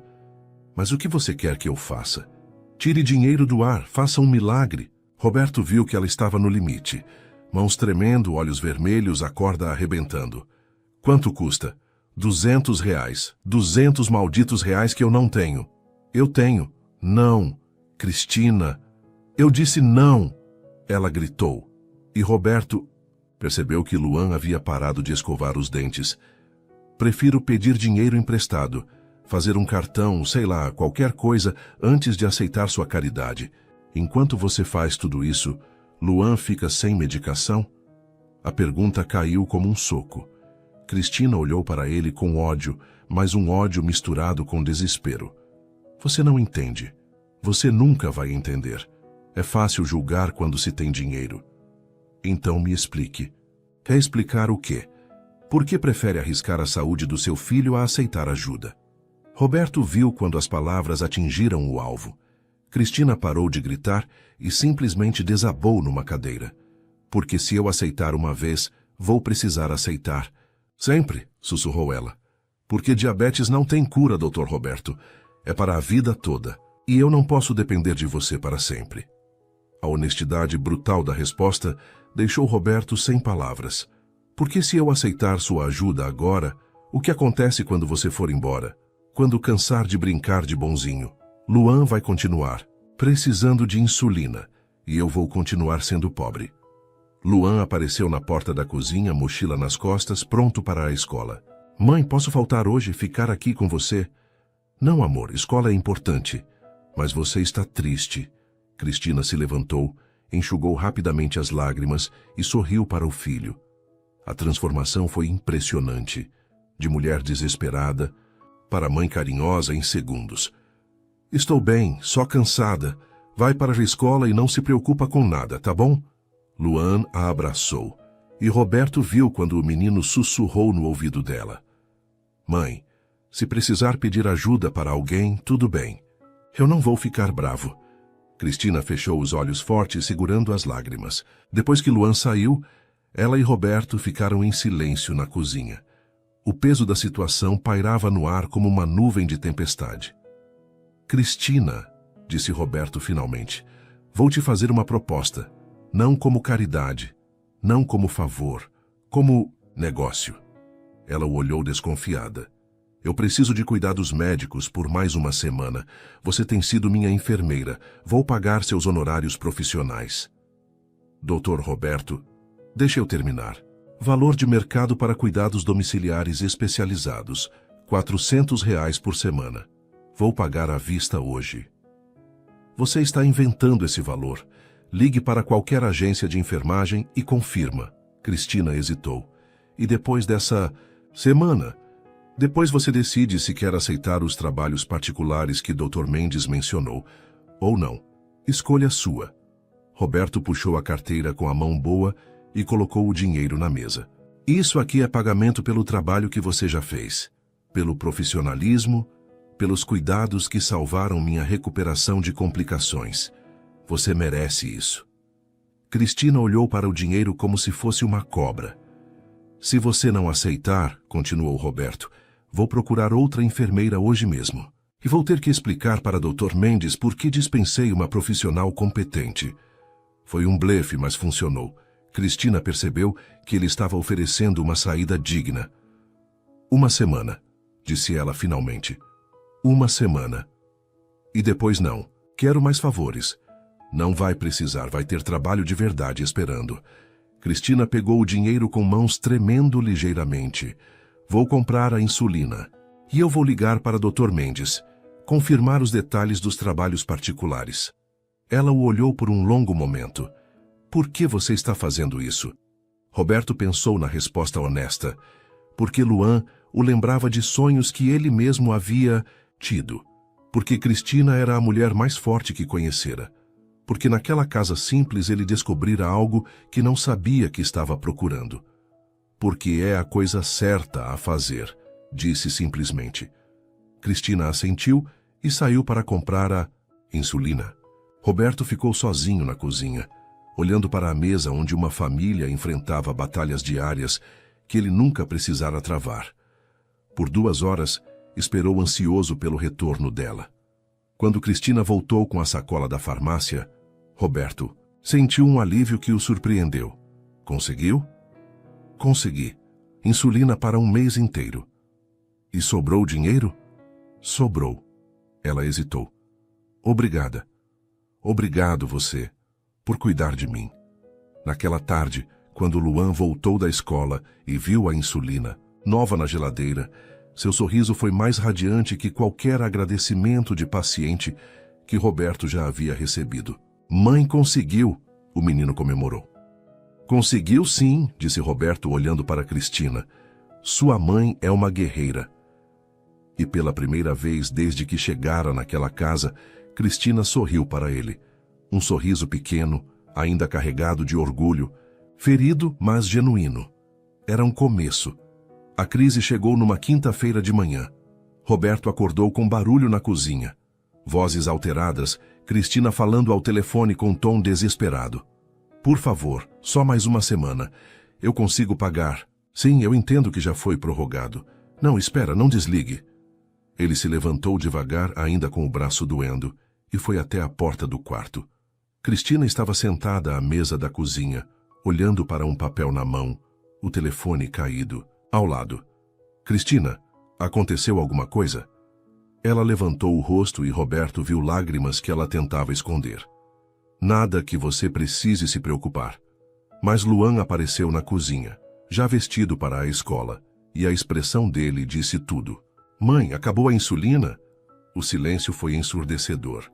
Mas o que você quer que eu faça? Tire dinheiro do ar, faça um milagre. Roberto viu que ela estava no limite. Mãos tremendo, olhos vermelhos, a corda arrebentando. Quanto custa? 200 reais. 200 malditos reais que eu não tenho. Eu tenho. Não. Cristina. Eu disse não. Ela gritou. E Roberto percebeu que Luan havia parado de escovar os dentes. Prefiro pedir dinheiro emprestado, fazer um cartão, sei lá, qualquer coisa, antes de aceitar sua caridade. Enquanto você faz tudo isso, Luan fica sem medicação? A pergunta caiu como um soco. Cristina olhou para ele com ódio, mas um ódio misturado com desespero. Você não entende. Você nunca vai entender. É fácil julgar quando se tem dinheiro. Então me explique. Quer explicar o quê? Por que prefere arriscar a saúde do seu filho a aceitar ajuda? Roberto viu quando as palavras atingiram o alvo. Cristina parou de gritar e simplesmente desabou numa cadeira. Porque se eu aceitar uma vez, vou precisar aceitar. Sempre, sussurrou ela. Porque diabetes não tem cura, Dr. Roberto. É para a vida toda. E eu não posso depender de você para sempre. A honestidade brutal da resposta deixou Roberto sem palavras. Porque se eu aceitar sua ajuda agora, o que acontece quando você for embora? Quando cansar de brincar de bonzinho? Luan vai continuar precisando de insulina e eu vou continuar sendo pobre. Luan apareceu na porta da cozinha, mochila nas costas, pronto para a escola. Mãe, posso faltar hoje, ficar aqui com você? Não, amor, escola é importante. Mas você está triste. Cristina se levantou, enxugou rapidamente as lágrimas e sorriu para o filho. A transformação foi impressionante. De mulher desesperada para mãe carinhosa em segundos. Estou bem, só cansada. Vai para a escola e não se preocupa com nada, tá bom? Luan a abraçou. E Roberto viu quando o menino sussurrou no ouvido dela. Mãe, se precisar pedir ajuda para alguém, tudo bem. Eu não vou ficar bravo. Cristina fechou os olhos fortes, segurando as lágrimas. Depois que Luan saiu, ela e Roberto ficaram em silêncio na cozinha. O peso da situação pairava no ar como uma nuvem de tempestade. Cristina, disse Roberto finalmente, vou te fazer uma proposta. Não como caridade, não como favor, como negócio. Ela o olhou desconfiada. Eu preciso de cuidados médicos por mais uma semana. Você tem sido minha enfermeira. Vou pagar seus honorários profissionais. Doutor Roberto, deixe eu terminar. Valor de mercado para cuidados domiciliares especializados. R$ 400 por semana. Vou pagar à vista hoje. Você está inventando esse valor. Ligue para qualquer agência de enfermagem e confirma. Cristina hesitou. E depois dessa semana, depois você decide se quer aceitar os trabalhos particulares que Dr. Mendes mencionou, ou não. Escolha sua. Roberto puxou a carteira com a mão boa e colocou o dinheiro na mesa. Isso aqui é pagamento pelo trabalho que você já fez, pelo profissionalismo, pelos cuidados que salvaram minha recuperação de complicações. Você merece isso. Cristina olhou para o dinheiro como se fosse uma cobra. Se você não aceitar, continuou Roberto, vou procurar outra enfermeira hoje mesmo. E vou ter que explicar para Dr. Mendes por que dispensei uma profissional competente. Foi um blefe, mas funcionou. Cristina percebeu que ele estava oferecendo uma saída digna. Uma semana, disse ela finalmente. Uma semana. E depois não. Quero mais favores. Não vai precisar, vai ter trabalho de verdade esperando. Cristina pegou o dinheiro com mãos tremendo ligeiramente. Vou comprar a insulina. E eu vou ligar para Dr. Mendes, confirmar os detalhes dos trabalhos particulares. Ela o olhou por um longo momento. Por que você está fazendo isso? Roberto pensou na resposta honesta. Porque Luan o lembrava de sonhos que ele mesmo havia tido. Porque Cristina era a mulher mais forte que conhecera. porque naquela casa simples ele descobrira algo que não sabia que estava procurando. Porque é a coisa certa a fazer, disse simplesmente. Cristina assentiu e saiu para comprar a insulina. Roberto ficou sozinho na cozinha, olhando para a mesa onde uma família enfrentava batalhas diárias que ele nunca precisara travar. Por 2 horas, esperou ansioso pelo retorno dela. Quando Cristina voltou com a sacola da farmácia, Roberto sentiu um alívio que o surpreendeu. Conseguiu? Consegui. Insulina para 1 mês inteiro. E sobrou dinheiro? Sobrou. Ela hesitou. Obrigada. Obrigado você, por cuidar de mim. Naquela tarde, quando Luan voltou da escola e viu a insulina, nova na geladeira, seu sorriso foi mais radiante que qualquer agradecimento de paciente que Roberto já havia recebido. Mãe conseguiu, o menino comemorou. Conseguiu sim, disse Roberto olhando para Cristina. Sua mãe é uma guerreira. E pela primeira vez desde que chegara naquela casa, Cristina sorriu para ele. Um sorriso pequeno, ainda carregado de orgulho, ferido, mas genuíno. Era um começo. A crise chegou numa quinta-feira de manhã. Roberto acordou com barulho na cozinha. Vozes alteradas, Cristina falando ao telefone com tom desesperado. Por favor, só mais 1 semana. Eu consigo pagar. Sim, eu entendo que já foi prorrogado. Não, espera, não desligue. Ele se levantou devagar, ainda com o braço doendo, e foi até a porta do quarto. Cristina estava sentada à mesa da cozinha, olhando para um papel na mão, o telefone caído, ao lado. Cristina, aconteceu alguma coisa? Ela levantou o rosto e Roberto viu lágrimas que ela tentava esconder. Nada que você precise se preocupar. Mas Luan apareceu na cozinha, já vestido para a escola, e a expressão dele disse tudo. Mãe, acabou a insulina? O silêncio foi ensurdecedor.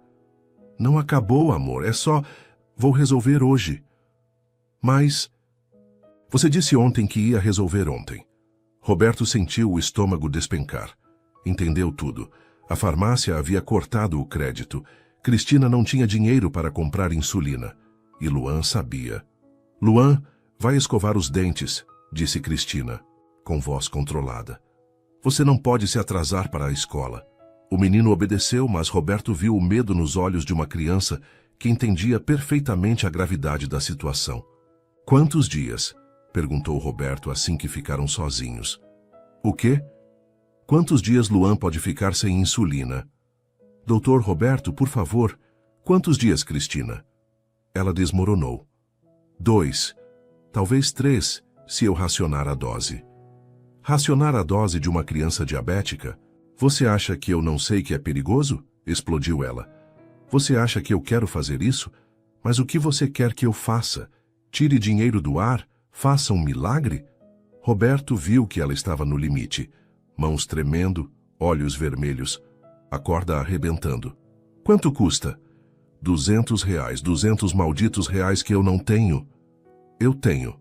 Não acabou, amor, é só... Vou resolver hoje. Mas... Você disse ontem que ia resolver ontem. Roberto sentiu o estômago despencar. Entendeu tudo. A farmácia havia cortado o crédito. Cristina não tinha dinheiro para comprar insulina. E Luan sabia. Luan, vai escovar os dentes, disse Cristina, com voz controlada. Você não pode se atrasar para a escola. O menino obedeceu, mas Roberto viu o medo nos olhos de uma criança que entendia perfeitamente a gravidade da situação. Quantos dias? Perguntou Roberto assim que ficaram sozinhos. O quê? Quantos dias Luan pode ficar sem insulina? Doutor Roberto, por favor, quantos dias, Cristina? Ela desmoronou. 2, talvez 3, se eu racionar a dose. Racionar a dose de uma criança diabética? Você acha que eu não sei que é perigoso? Explodiu ela. Você acha que eu quero fazer isso? Mas o que você quer que eu faça? Tire dinheiro do ar? Faça um milagre? Roberto viu que ela estava no limite. Mãos tremendo, olhos vermelhos, a corda arrebentando. Quanto custa? R$ 200, 200 malditos reais que eu não tenho. Eu tenho.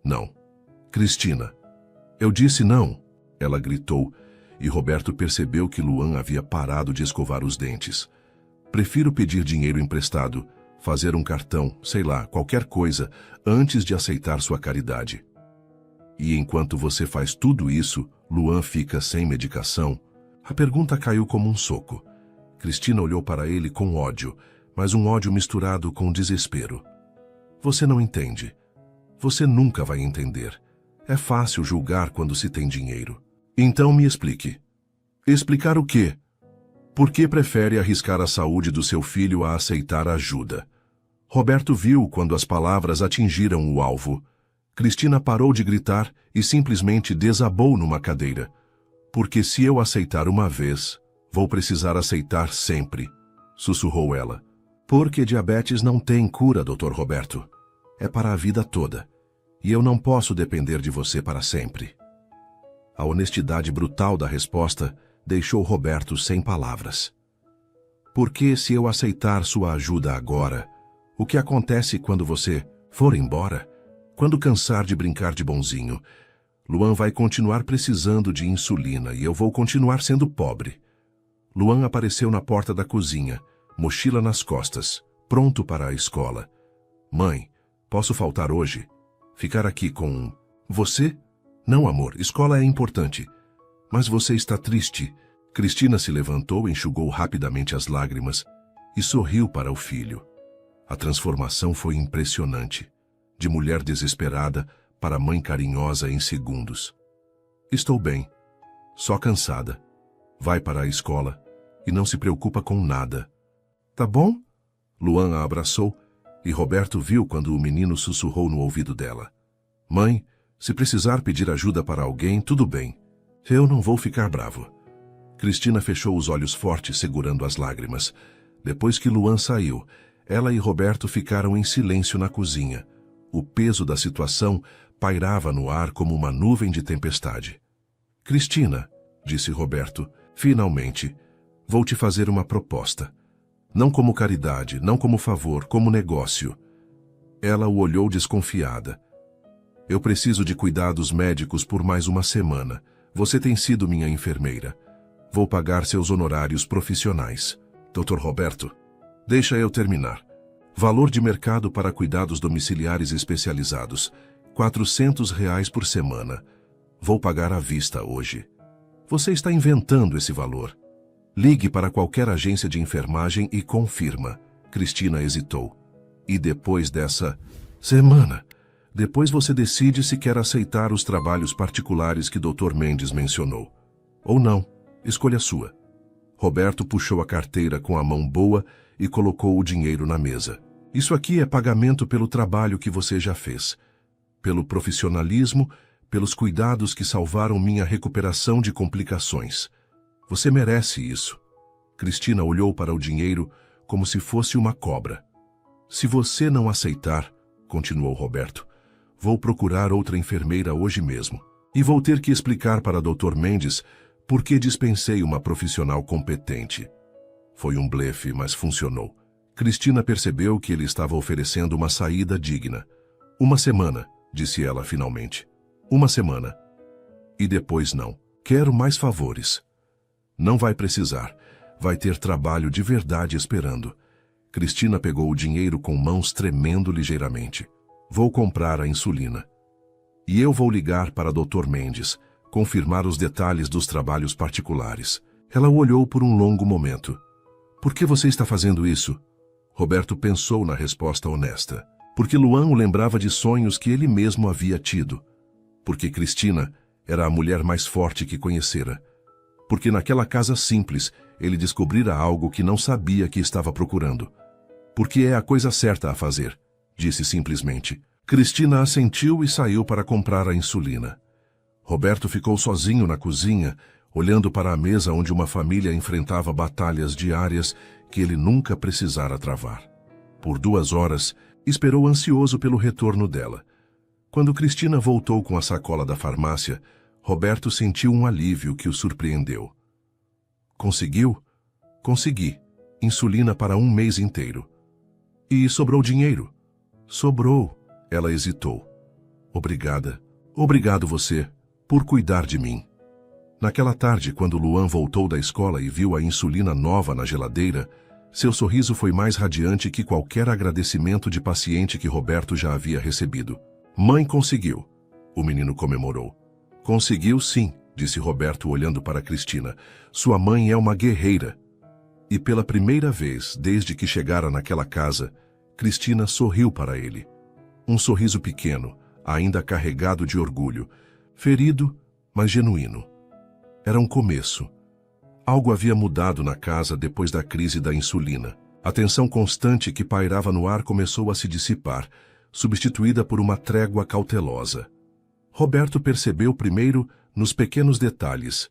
Não. Cristina. Eu disse não, ela gritou, e Roberto percebeu que Luan havia parado de escovar os dentes. Prefiro pedir dinheiro emprestado, fazer um cartão, sei lá, qualquer coisa, antes de aceitar sua caridade. E enquanto você faz tudo isso, Luan fica sem medicação? A pergunta caiu como um soco. Cristina olhou para ele com ódio, mas um ódio misturado com desespero. Você não entende. Você nunca vai entender. É fácil julgar quando se tem dinheiro. Então me explique. Explicar o quê? Por que prefere arriscar a saúde do seu filho a aceitar ajuda? Roberto viu quando as palavras atingiram o alvo. Cristina parou de gritar e simplesmente desabou numa cadeira. Porque se eu aceitar uma vez, vou precisar aceitar sempre, sussurrou ela. Porque diabetes não tem cura, Dr. Roberto. É para a vida toda. E eu não posso depender de você para sempre. A honestidade brutal da resposta deixou Roberto sem palavras. Porque se eu aceitar sua ajuda agora, o que acontece quando você for embora? Quando cansar de brincar de bonzinho, Luan vai continuar precisando de insulina e eu vou continuar sendo pobre. Luan apareceu na porta da cozinha, mochila nas costas, pronto para a escola. Mãe, posso faltar hoje? Ficar aqui com você? Não, amor, escola é importante. Mas você está triste. Cristina se levantou, enxugou rapidamente as lágrimas e sorriu para o filho. A transformação foi impressionante. De mulher desesperada para mãe carinhosa em segundos. Estou bem, só cansada. Vai para a escola e não se preocupa com nada. Tá bom? Luan a abraçou e Roberto viu quando o menino sussurrou no ouvido dela. Mãe, se precisar pedir ajuda para alguém, tudo bem. Eu não vou ficar bravo. Cristina fechou os olhos fortes, segurando as lágrimas. Depois que Luan saiu, ela e Roberto ficaram em silêncio na cozinha. O peso da situação pairava no ar como uma nuvem de tempestade. Cristina, disse Roberto, finalmente, vou te fazer uma proposta. Não como caridade, não como favor, como negócio. Ela o olhou desconfiada. Eu preciso de cuidados médicos por mais uma semana. Você tem sido minha enfermeira. Vou pagar seus honorários profissionais. Dr. Roberto, deixa eu terminar. Valor de mercado para cuidados domiciliares especializados. R$ 400 por semana. Vou pagar à vista hoje. Você está inventando esse valor. Ligue para qualquer agência de enfermagem e confirma. Cristina hesitou. E depois dessa semana, depois você decide se quer aceitar os trabalhos particulares que Dr. Mendes mencionou. Ou não, escolha sua. Roberto puxou a carteira com a mão boa e colocou o dinheiro na mesa. Isso aqui é pagamento pelo trabalho que você já fez. Pelo profissionalismo, pelos cuidados que salvaram minha recuperação de complicações. Você merece isso. Cristina olhou para o dinheiro como se fosse uma cobra. Se você não aceitar, continuou Roberto, vou procurar outra enfermeira hoje mesmo. E vou ter que explicar para Dr. Mendes por que dispensei uma profissional competente. Foi um blefe, mas funcionou. Cristina percebeu que ele estava oferecendo uma saída digna. Uma semana, disse ela finalmente. Uma semana. E depois não. Quero mais favores. Não vai precisar. Vai ter trabalho de verdade esperando. Cristina pegou o dinheiro com mãos tremendo ligeiramente. Vou comprar a insulina. E eu vou ligar para Dr. Mendes, confirmar os detalhes dos trabalhos particulares. Ela o olhou por um longo momento. Por que você está fazendo isso? Roberto pensou na resposta honesta. Porque Luan o lembrava de sonhos que ele mesmo havia tido. Porque Cristina era a mulher mais forte que conhecera. Porque naquela casa simples ele descobrira algo que não sabia que estava procurando. Porque é a coisa certa a fazer, disse simplesmente. Cristina assentiu e saiu para comprar a insulina. Roberto ficou sozinho na cozinha, olhando para a mesa onde uma família enfrentava batalhas diárias que ele nunca precisara travar. Por 2 horas, esperou ansioso pelo retorno dela. Quando Cristina voltou com a sacola da farmácia, Roberto sentiu um alívio que o surpreendeu. Conseguiu? Consegui. Insulina para 1 mês inteiro. E sobrou dinheiro? Sobrou. Ela hesitou. Obrigada. Obrigado você por cuidar de mim. Naquela tarde, quando Luan voltou da escola e viu a insulina nova na geladeira, seu sorriso foi mais radiante que qualquer agradecimento de paciente que Roberto já havia recebido. Mãe conseguiu. O menino comemorou. Conseguiu sim, disse Roberto olhando para Cristina. Sua mãe é uma guerreira. E pela primeira vez, desde que chegara naquela casa, Cristina sorriu para ele. Um sorriso pequeno, ainda carregado de orgulho, ferido, mas genuíno. Era um começo. Algo havia mudado na casa depois da crise da insulina. A tensão constante que pairava no ar começou a se dissipar, substituída por uma trégua cautelosa. Roberto percebeu primeiro nos pequenos detalhes.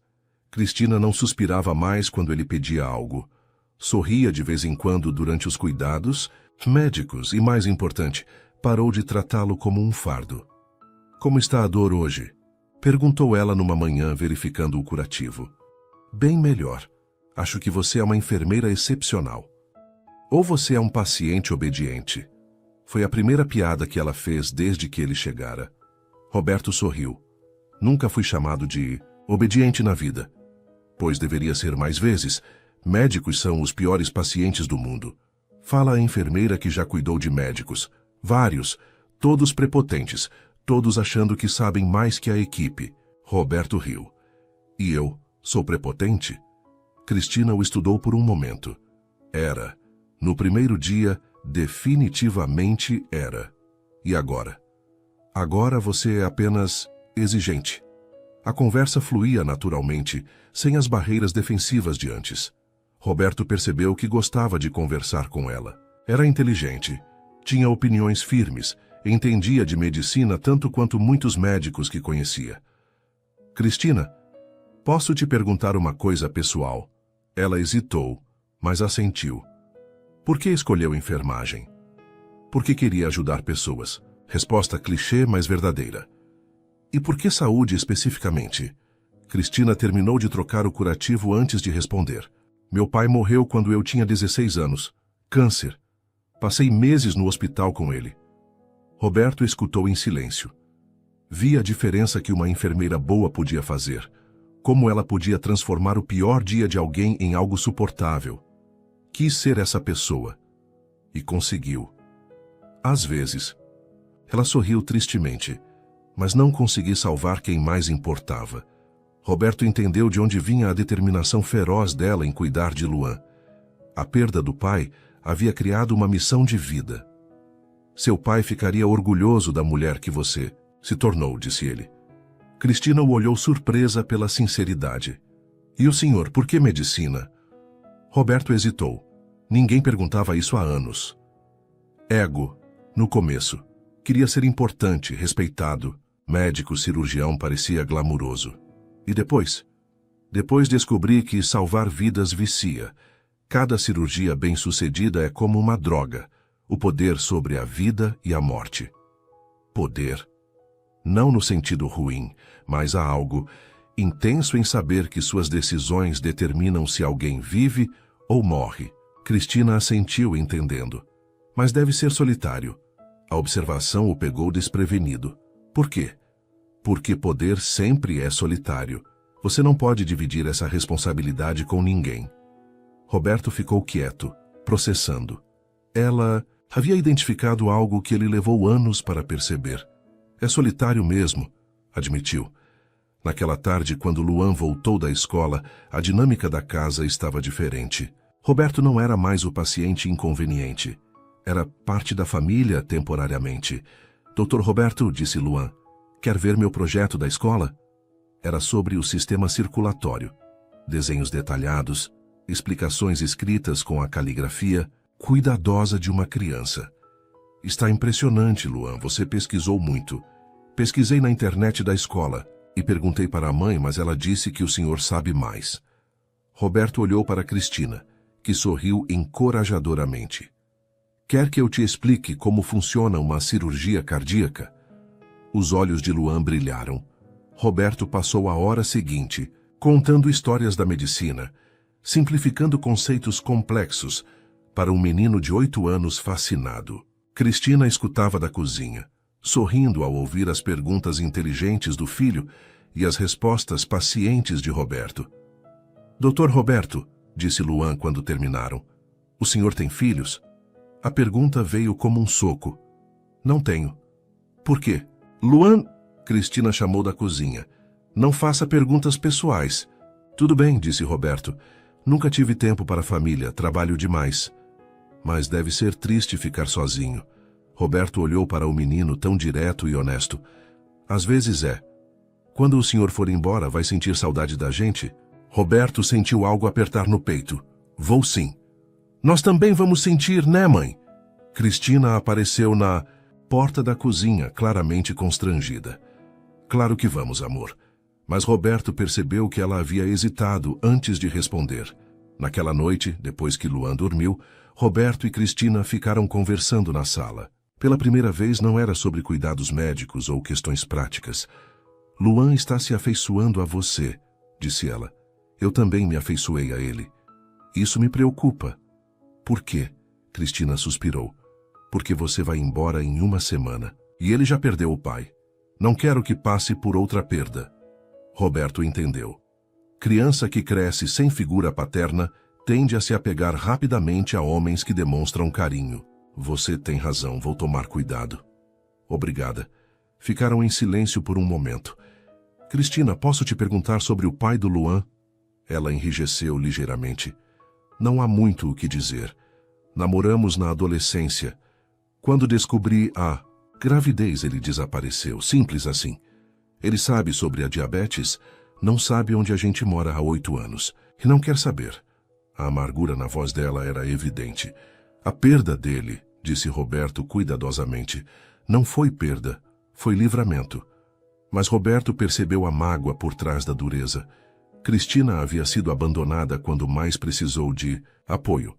Cristina não suspirava mais quando ele pedia algo. Sorria de vez em quando durante os cuidados médicos e, mais importante, parou de tratá-lo como um fardo. Como está a dor hoje? Perguntou ela numa manhã, verificando o curativo. Bem melhor. Acho que você é uma enfermeira excepcional. Ou você é um paciente obediente. Foi a primeira piada que ela fez desde que ele chegara. Roberto sorriu. Nunca fui chamado de obediente na vida. Pois deveria ser mais vezes. Médicos são os piores pacientes do mundo. Fala a enfermeira que já cuidou de médicos. Vários, todos prepotentes, todos achando que sabem mais que a equipe. Roberto riu. E eu, sou prepotente? Cristina o estudou por um momento. Era. No primeiro dia, definitivamente era. E agora? Agora você é apenas exigente. A conversa fluía naturalmente, sem as barreiras defensivas de antes. Roberto percebeu que gostava de conversar com ela. Era inteligente, tinha opiniões firmes, entendia de medicina tanto quanto muitos médicos que conhecia. Cristina, posso te perguntar uma coisa pessoal? Ela hesitou, mas assentiu. Por que escolheu enfermagem? Porque queria ajudar pessoas. Resposta clichê, mas verdadeira. E por que saúde especificamente? Cristina terminou de trocar o curativo antes de responder. Meu pai morreu quando eu tinha 16 anos. Câncer. Passei meses no hospital com ele. Roberto escutou em silêncio. Via a diferença que uma enfermeira boa podia fazer. Como ela podia transformar o pior dia de alguém em algo suportável. Quis ser essa pessoa. E conseguiu. Às vezes. Ela sorriu tristemente. Mas não consegui salvar quem mais importava. Roberto entendeu de onde vinha a determinação feroz dela em cuidar de Luan. A perda do pai havia criado uma missão de vida. Seu pai ficaria orgulhoso da mulher que você se tornou, disse ele. Cristina o olhou surpresa pela sinceridade. E o senhor, por que medicina? Roberto hesitou. Ninguém perguntava isso há anos. Ego, no começo. Queria ser importante, respeitado. Médico, cirurgião parecia glamuroso. E depois? Depois descobri que salvar vidas vicia. Cada cirurgia bem-sucedida é como uma droga. O poder sobre a vida e a morte. Poder. Não no sentido ruim, mas há algo intenso em saber que suas decisões determinam se alguém vive ou morre. Cristina assentiu entendendo. Mas deve ser solitário. A observação o pegou desprevenido. Por quê? Porque poder sempre é solitário. Você não pode dividir essa responsabilidade com ninguém. Roberto ficou quieto, processando. Ela havia identificado algo que ele levou anos para perceber. É solitário mesmo, admitiu. Naquela tarde, quando Luan voltou da escola, a dinâmica da casa estava diferente. Roberto não era mais o paciente inconveniente. Era parte da família temporariamente. Doutor Roberto, disse Luan, quer ver meu projeto da escola? Era sobre o sistema circulatório. Desenhos detalhados, explicações escritas com a caligrafia cuidadosa de uma criança. Está impressionante, Luan, você pesquisou muito. Pesquisei na internet da escola e perguntei para a mãe, mas ela disse que o senhor sabe mais. Roberto olhou para Cristina, que sorriu encorajadoramente. Quer que eu te explique como funciona uma cirurgia cardíaca? Os olhos de Luan brilharam. Roberto passou a hora seguinte, contando histórias da medicina, simplificando conceitos complexos para um menino de 8 anos fascinado. Cristina escutava da cozinha, sorrindo ao ouvir as perguntas inteligentes do filho e as respostas pacientes de Roberto. Doutor Roberto, disse Luan quando terminaram, o senhor tem filhos? A pergunta veio como um soco. Não tenho. Por quê? Luan, Cristina chamou da cozinha. Não faça perguntas pessoais. Tudo bem, disse Roberto. Nunca tive tempo para a família, trabalho demais. Mas deve ser triste ficar sozinho. Roberto olhou para o menino tão direto e honesto. Às vezes é. Quando o senhor for embora, vai sentir saudade da gente? Roberto sentiu algo apertar no peito. Vou sim. Nós também vamos sentir, né, mãe? Cristina apareceu na porta da cozinha, claramente constrangida. Claro que vamos, amor. Mas Roberto percebeu que ela havia hesitado antes de responder. Naquela noite, depois que Luan dormiu, Roberto e Cristina ficaram conversando na sala. Pela primeira vez não era sobre cuidados médicos ou questões práticas. Luan está se afeiçoando a você, disse ela. Eu também me afeiçoei a ele. Isso me preocupa. Por quê? Cristina suspirou. Porque você vai embora em 1 semana. E ele já perdeu o pai. Não quero que passe por outra perda. Roberto entendeu. Criança que cresce sem figura paterna tende a se apegar rapidamente a homens que demonstram carinho. Você tem razão, vou tomar cuidado. Obrigada. Ficaram em silêncio por um momento. Cristina, posso te perguntar sobre o pai do Luan? Ela enrijeceu ligeiramente. Não há muito o que dizer. Namoramos na adolescência. Quando descobri a gravidez, ele desapareceu. Simples assim. Ele sabe sobre a diabetes, não sabe onde a gente mora há 8 anos. E não quer saber. A amargura na voz dela era evidente. A perda dele, disse Roberto cuidadosamente, não foi perda, foi livramento. Mas Roberto percebeu a mágoa por trás da dureza. Cristina havia sido abandonada quando mais precisou de apoio.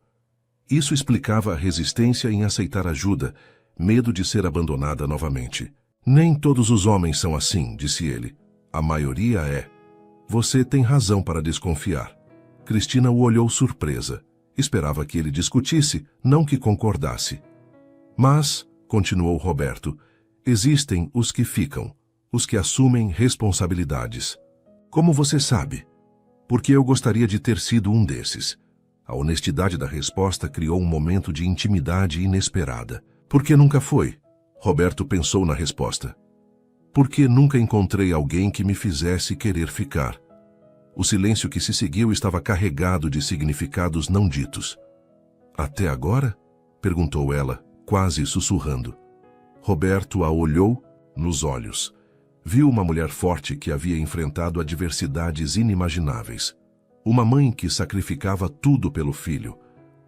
Isso explicava a resistência em aceitar ajuda, medo de ser abandonada novamente. Nem todos os homens são assim, disse ele. A maioria é. Você tem razão para desconfiar. Cristina o olhou surpresa. Esperava que ele discutisse, não que concordasse. Mas, continuou Roberto, existem os que ficam, os que assumem responsabilidades. Como você sabe? Porque eu gostaria de ter sido um desses. A honestidade da resposta criou um momento de intimidade inesperada. Por que nunca foi? Roberto pensou na resposta. Porque nunca encontrei alguém que me fizesse querer ficar. O silêncio que se seguiu estava carregado de significados não ditos. Até agora? Perguntou ela, quase sussurrando. Roberto a olhou nos olhos. Viu uma mulher forte que havia enfrentado adversidades inimagináveis. Uma mãe que sacrificava tudo pelo filho.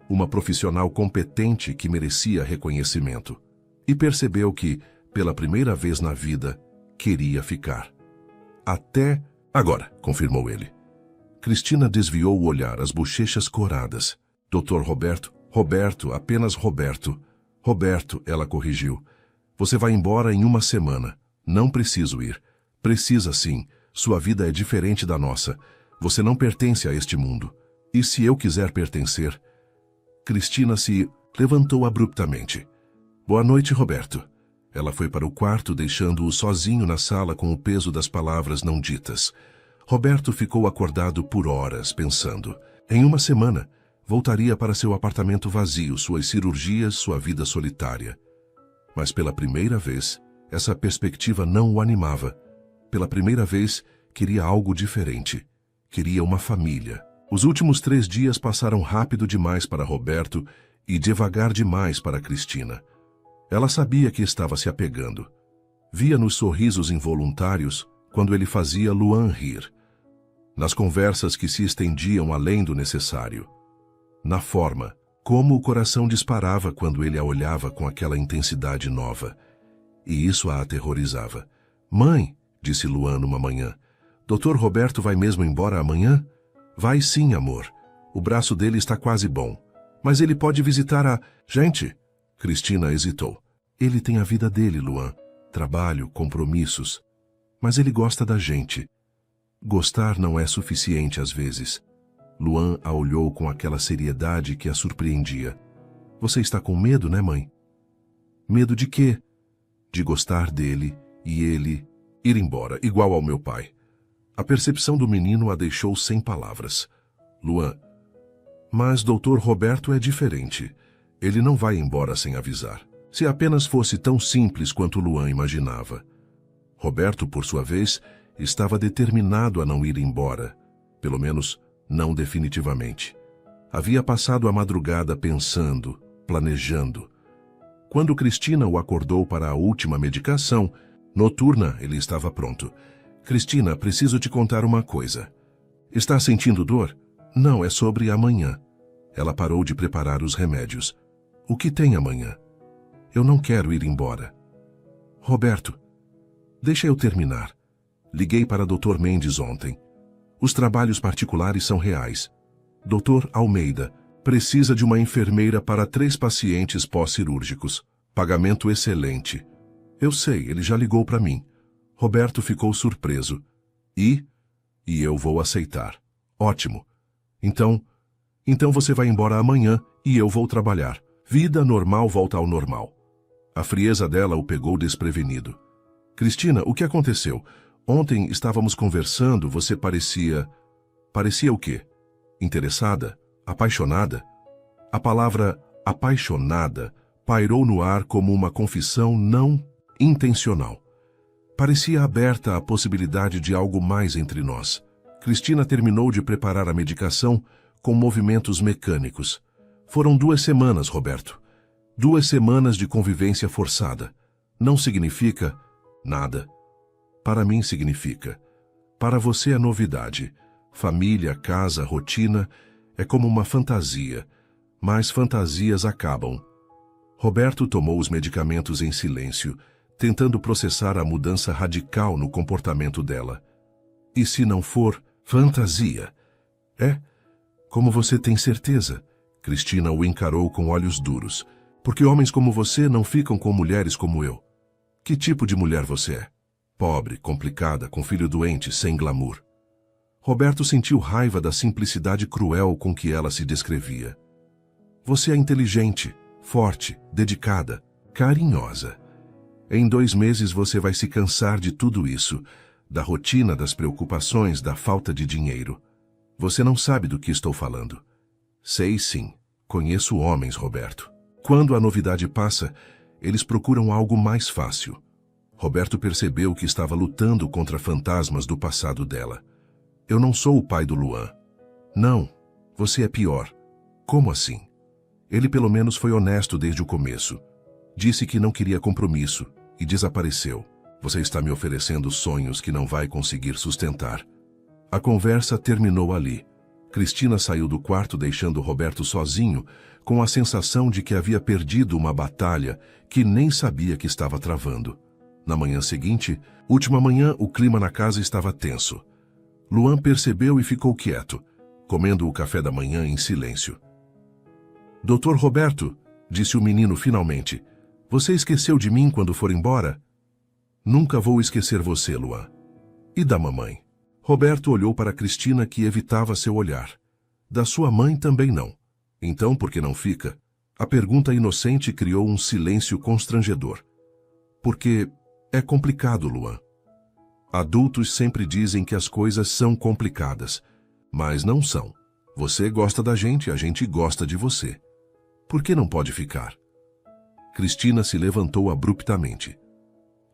Uma profissional competente que merecia reconhecimento. E percebeu que, pela primeira vez na vida, queria ficar. Até agora, confirmou ele. Cristina desviou o olhar, as bochechas coradas. Doutor Roberto, Roberto, apenas Roberto. Roberto, ela corrigiu. Você vai embora em 1 semana. Não preciso ir. Precisa sim. Sua vida é diferente da nossa. Você não pertence a este mundo. E se eu quiser pertencer? Cristina se levantou abruptamente. Boa noite, Roberto. Ela foi para o quarto, deixando-o sozinho na sala com o peso das palavras não ditas. Roberto ficou acordado por horas, pensando. Em 1 semana, voltaria para seu apartamento vazio, suas cirurgias, sua vida solitária. Mas pela primeira vez, essa perspectiva não o animava. Pela primeira vez, queria algo diferente. Queria uma família. Os últimos 3 dias passaram rápido demais para Roberto e devagar demais para Cristina. Ela sabia que estava se apegando. Via nos sorrisos involuntários quando ele fazia Luan rir. Nas conversas que se estendiam além do necessário. Na forma, como o coração disparava quando ele a olhava com aquela intensidade nova. E isso a aterrorizava. Mãe, disse Luan numa manhã, Dr. Roberto vai mesmo embora amanhã? Vai sim, amor. O braço dele está quase bom. Mas ele pode visitar a... Gente, Cristina hesitou. Ele tem a vida dele, Luan. Trabalho, compromissos. Mas ele gosta da gente. Gostar não é suficiente às vezes. Luan a olhou com aquela seriedade que a surpreendia. Você está com medo, né, mãe? Medo de quê? De gostar dele e ele ir embora, igual ao meu pai. A percepção do menino a deixou sem palavras. Luan, mas Dr. Roberto é diferente. Ele não vai embora sem avisar. Se apenas fosse tão simples quanto Luan imaginava. Roberto, por sua vez, estava determinado a não ir embora. Pelo menos, não definitivamente. Havia passado a madrugada pensando, planejando. Quando Cristina o acordou para a última medicação, noturna, ele estava pronto. Cristina, preciso te contar uma coisa. Está sentindo dor? Não, é sobre amanhã. Ela parou de preparar os remédios. O que tem amanhã? Eu não quero ir embora. Roberto, deixa eu terminar. Liguei para Dr. Mendes ontem. Os trabalhos particulares são reais. Dr. Almeida precisa de uma enfermeira para 3 pacientes pós-cirúrgicos. Pagamento excelente. Eu sei, ele já ligou para mim. Roberto ficou surpreso. E eu vou aceitar. Ótimo. Então você vai embora amanhã e eu vou trabalhar. Vida normal volta ao normal. A frieza dela o pegou desprevenido. Cristina, o que aconteceu? Ontem estávamos conversando, você parecia... Parecia o quê? Interessada? Apaixonada? A palavra apaixonada pairou no ar como uma confissão não intencional. Parecia aberta a possibilidade de algo mais entre nós. Cristina terminou de preparar a medicação com movimentos mecânicos. Foram 2 semanas, Roberto. 2 semanas de convivência forçada. Não significa nada. Para mim significa. Para você é novidade. Família, casa, rotina, é como uma fantasia. Mas fantasias acabam. Roberto tomou os medicamentos em silêncio, tentando processar a mudança radical no comportamento dela. E se não for fantasia? É? Como você tem certeza? Cristina o encarou com olhos duros. Porque homens como você não ficam com mulheres como eu. Que tipo de mulher você é? Pobre, complicada, com filho doente, sem glamour. Roberto sentiu raiva da simplicidade cruel com que ela se descrevia. Você é inteligente, forte, dedicada, carinhosa. Em 2 meses você vai se cansar de tudo isso, da rotina, das preocupações, da falta de dinheiro. Você não sabe do que estou falando. Sei sim, conheço homens, Roberto. Quando a novidade passa, eles procuram algo mais fácil. Roberto percebeu que estava lutando contra fantasmas do passado dela. Eu não sou o pai do Luan. Não, você é pior. Como assim? Ele pelo menos foi honesto desde o começo. Disse que não queria compromisso e desapareceu. Você está me oferecendo sonhos que não vai conseguir sustentar. A conversa terminou ali. Cristina saiu do quarto deixando Roberto sozinho, com a sensação de que havia perdido uma batalha que nem sabia que estava travando. Na manhã seguinte, última manhã, o clima na casa estava tenso. Luan percebeu e ficou quieto, comendo o café da manhã em silêncio. Doutor Roberto, disse o menino finalmente, você esqueceu de mim quando for embora? Nunca vou esquecer você, Luan. E da mamãe? Roberto olhou para Cristina, que evitava seu olhar. Da sua mãe também não. Então, por que não fica? A pergunta inocente criou um silêncio constrangedor. Porque é complicado, Luan. Adultos sempre dizem que as coisas são complicadas, mas não são. Você gosta da gente, a gente gosta de você. Por que não pode ficar? Cristina se levantou abruptamente.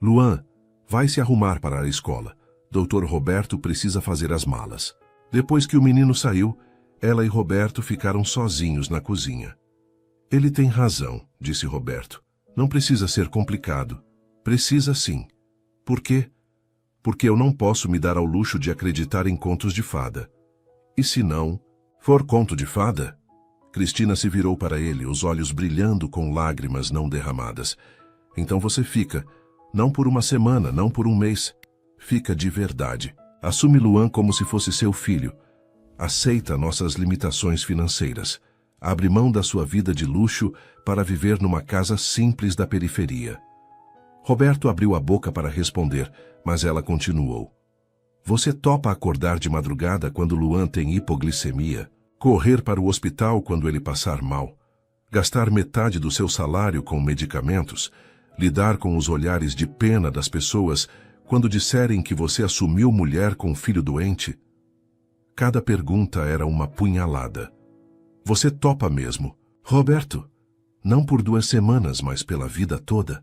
Luan, vai se arrumar para a escola. Doutor Roberto precisa fazer as malas. Depois que o menino saiu, ela e Roberto ficaram sozinhos na cozinha. Ele tem razão, disse Roberto. Não precisa ser complicado. Precisa sim. Por quê? Porque eu não posso me dar ao luxo de acreditar em contos de fada. E se não for conto de fada? Cristina se virou para ele, os olhos brilhando com lágrimas não derramadas. Então você fica, não por uma semana, não por um mês. Fica de verdade. Assume Luan como se fosse seu filho. Aceita nossas limitações financeiras. Abre mão da sua vida de luxo para viver numa casa simples da periferia. Roberto abriu a boca para responder, mas ela continuou. Você topa acordar de madrugada quando Luan tem hipoglicemia? Correr para o hospital quando ele passar mal? Gastar metade do seu salário com medicamentos? Lidar com os olhares de pena das pessoas quando disserem que você assumiu mulher com filho doente? Cada pergunta era uma punhalada. Você topa mesmo? Roberto, não por 2 semanas, mas pela vida toda.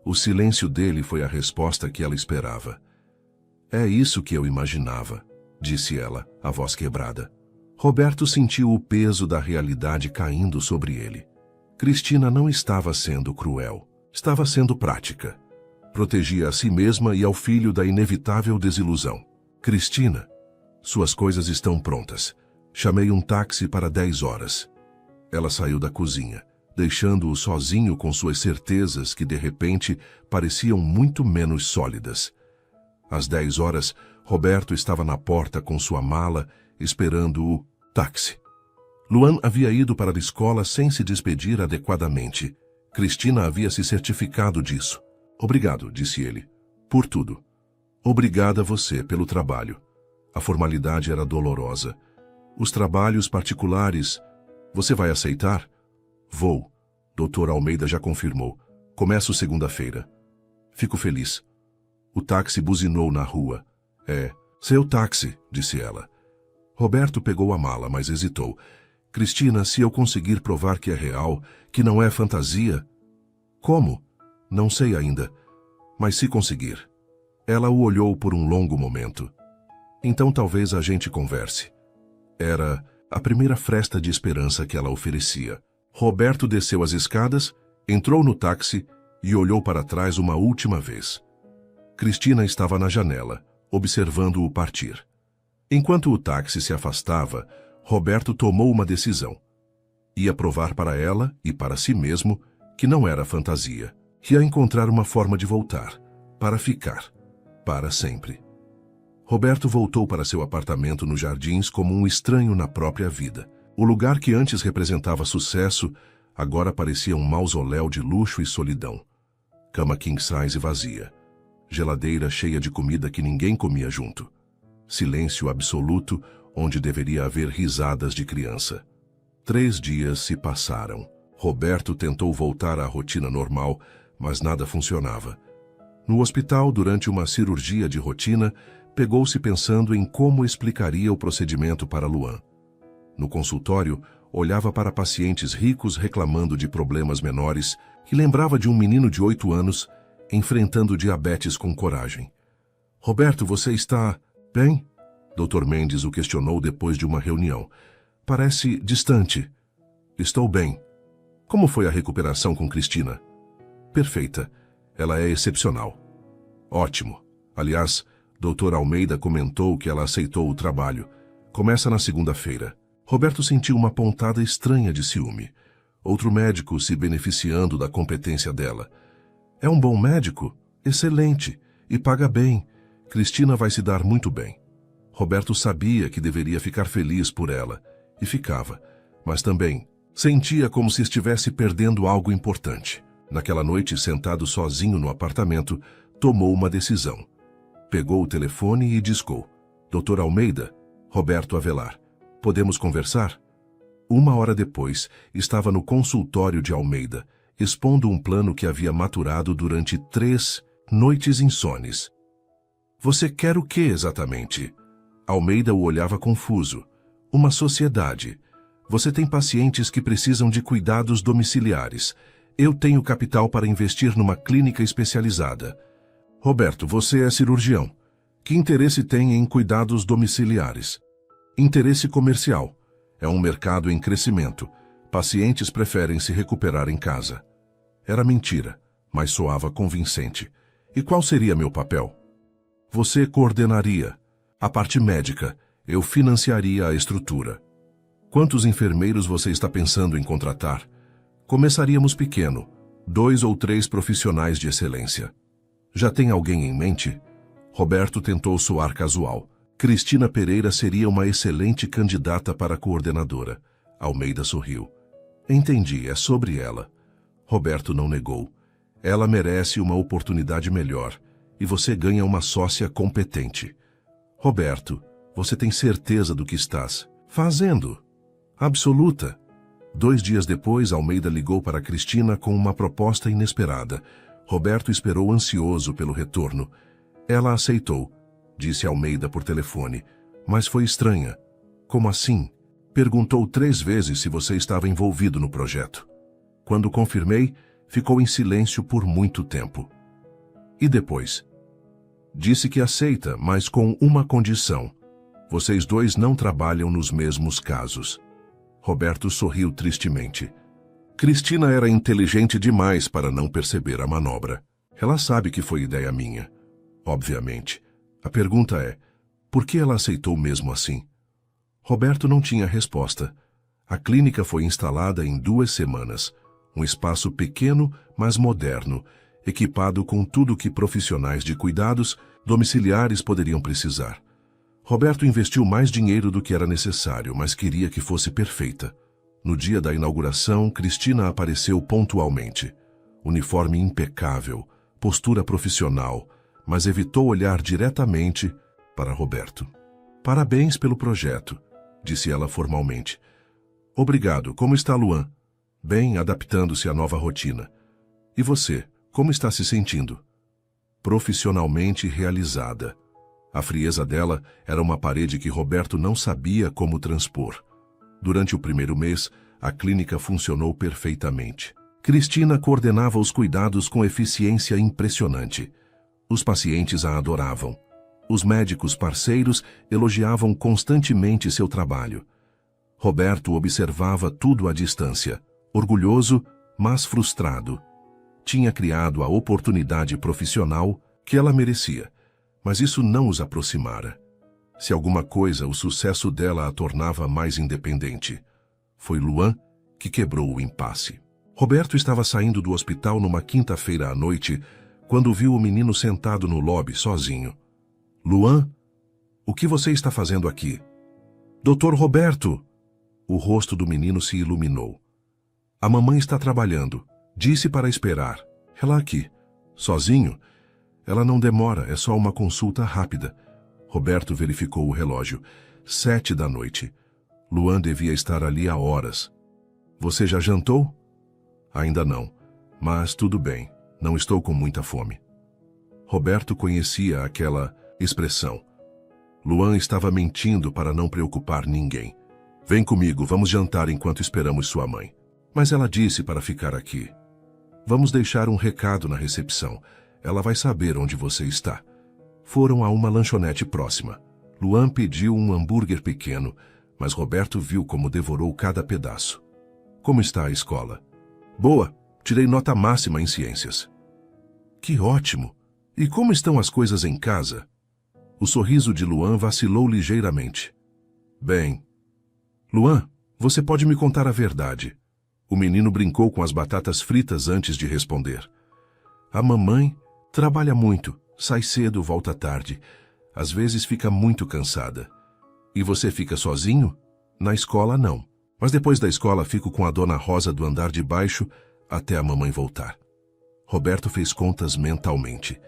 O silêncio dele foi a resposta que ela esperava. É isso que eu imaginava, disse ela, a voz quebrada. Roberto sentiu o peso da realidade caindo sobre ele. Cristina não estava sendo cruel, estava sendo prática. Protegia a si mesma e ao filho da inevitável desilusão. Cristina, suas coisas estão prontas. Chamei um táxi para 10 horas. Ela saiu da cozinha, deixando-o sozinho com suas certezas que de repente pareciam muito menos sólidas. Às 10 horas, Roberto estava na porta com sua mala, esperando o táxi. Luan havia ido para a escola sem se despedir adequadamente. Cristina havia se certificado disso. Obrigado, disse ele, por tudo. Obrigada a você pelo trabalho. A formalidade era dolorosa. Os trabalhos particulares, você vai aceitar? Vou. Dr. Almeida já confirmou. Começo segunda-feira. Fico feliz. O táxi buzinou na rua. É, seu táxi, disse ela. Roberto pegou a mala, mas hesitou. Cristina, se eu conseguir provar que é real, que não é fantasia... Como? Não sei ainda, mas se conseguir. Ela o olhou por um longo momento. Então talvez a gente converse. Era a primeira fresta de esperança que ela oferecia. Roberto desceu as escadas, entrou no táxi e olhou para trás uma última vez. Cristina estava na janela, observando-o partir. Enquanto o táxi se afastava, Roberto tomou uma decisão. Ia provar para ela e para si mesmo que não era fantasia. Ia encontrar uma forma de voltar, para ficar, para sempre. Roberto voltou para seu apartamento nos Jardins como um estranho na própria vida. O lugar que antes representava sucesso, agora parecia um mausoléu de luxo e solidão. Cama king size vazia. Geladeira cheia de comida que ninguém comia junto. Silêncio absoluto, onde deveria haver risadas de criança. 3 dias se passaram. Roberto tentou voltar à rotina normal, mas nada funcionava. No hospital, durante uma cirurgia de rotina, pegou-se pensando em como explicaria o procedimento para Luan. No consultório, olhava para pacientes ricos reclamando de problemas menores e lembrava de um menino de 8 anos enfrentando diabetes com coragem. Roberto, você está bem? Dr. Mendes o questionou depois de uma reunião. Parece distante. Estou bem. Como foi a recuperação com Cristina? Perfeita. Ela é excepcional. Ótimo. Aliás, Dr. Almeida comentou que ela aceitou o trabalho. Começa na segunda-feira. Roberto sentiu uma pontada estranha de ciúme. Outro médico se beneficiando da competência dela. É um bom médico? Excelente. E paga bem. Cristina vai se dar muito bem. Roberto sabia que deveria ficar feliz por ela. E ficava. Mas também sentia como se estivesse perdendo algo importante. Naquela noite, sentado sozinho no apartamento, tomou uma decisão. Pegou o telefone e discou. Dr. Almeida, Roberto Avelar, podemos conversar? 1 hora depois, estava no consultório de Almeida, expondo um plano que havia maturado durante 3 noites insones. Você quer o que exatamente? Almeida o olhava confuso. Uma sociedade. Você tem pacientes que precisam de cuidados domiciliares. Eu tenho capital para investir numa clínica especializada. Roberto, você é cirurgião. Que interesse tem em cuidados domiciliares? Interesse comercial. É um mercado em crescimento. Pacientes preferem se recuperar em casa. Era mentira, mas soava convincente. E qual seria meu papel? Você coordenaria. A parte médica. Eu financiaria a estrutura. Quantos enfermeiros você está pensando em contratar? Começaríamos pequeno. 2 ou 3 profissionais de excelência. Já tem alguém em mente? Roberto tentou soar casual. Cristina Pereira seria uma excelente candidata para coordenadora. Almeida sorriu. Entendi, é sobre ela. Roberto não negou. Ela merece uma oportunidade melhor e você ganha uma sócia competente. Roberto, você tem certeza do que estás fazendo? Absoluta. 2 dias depois, Almeida ligou para Cristina com uma proposta inesperada. Roberto esperou ansioso pelo retorno. Ela aceitou, disse Almeida por telefone, mas foi estranha. Como assim? Perguntou 3 vezes se você estava envolvido no projeto. Quando confirmei, ficou em silêncio por muito tempo. E depois? Disse que aceita, mas com uma condição. Vocês 2 não trabalham nos mesmos casos. Roberto sorriu tristemente. Cristina era inteligente demais para não perceber a manobra. Ela sabe que foi ideia minha. Obviamente. A pergunta é, por que ela aceitou mesmo assim? Roberto não tinha resposta. A clínica foi instalada em 2 semanas. Um espaço pequeno, mas moderno, equipado com tudo que profissionais de cuidados domiciliares poderiam precisar. Roberto investiu mais dinheiro do que era necessário, mas queria que fosse perfeita. No dia da inauguração, Cristina apareceu pontualmente. Uniforme impecável, postura profissional, mas evitou olhar diretamente para Roberto. Parabéns pelo projeto, disse ela formalmente. Obrigado, como está Luan? Bem, adaptando-se à nova rotina. E você, como está se sentindo? Profissionalmente realizada. A frieza dela era uma parede que Roberto não sabia como transpor. Durante o primeiro mês, a clínica funcionou perfeitamente. Cristina coordenava os cuidados com eficiência impressionante. Os pacientes a adoravam. Os médicos parceiros elogiavam constantemente seu trabalho. Roberto observava tudo à distância, orgulhoso, mas frustrado. Tinha criado a oportunidade profissional que ela merecia, mas isso não os aproximara. Se alguma coisa, o sucesso dela a tornava mais independente. Foi Luan que quebrou o impasse. Roberto estava saindo do hospital numa quinta-feira à noite, quando viu o menino sentado no lobby sozinho. Luan, o que você está fazendo aqui? Doutor Roberto! O rosto do menino se iluminou. A mamãe está trabalhando. Disse para esperar. Ela aqui. Sozinho? Ela não demora, é só uma consulta rápida. Roberto verificou o relógio. 7 da noite. Luan devia estar ali há horas. Você já jantou? Ainda não, mas tudo bem, não estou com muita fome. Roberto conhecia aquela expressão. Luan estava mentindo para não preocupar ninguém. Vem comigo, vamos jantar enquanto esperamos sua mãe. Mas ela disse para ficar aqui. Vamos deixar um recado na recepção. Ela vai saber onde você está. Foram a uma lanchonete próxima. Luan pediu um hambúrguer pequeno, mas Roberto viu como devorou cada pedaço. Como está a escola? Boa, tirei nota máxima em ciências. Que ótimo! E como estão as coisas em casa? O sorriso de Luan vacilou ligeiramente. Bem. Luan, você pode me contar a verdade. O menino brincou com as batatas fritas antes de responder. A mamãe trabalha muito, sai cedo, volta tarde. Às vezes fica muito cansada. E você fica sozinho? Na escola, não. Mas depois da escola fico com a dona Rosa do andar de baixo até a mamãe voltar. Roberto fez contas mentalmente.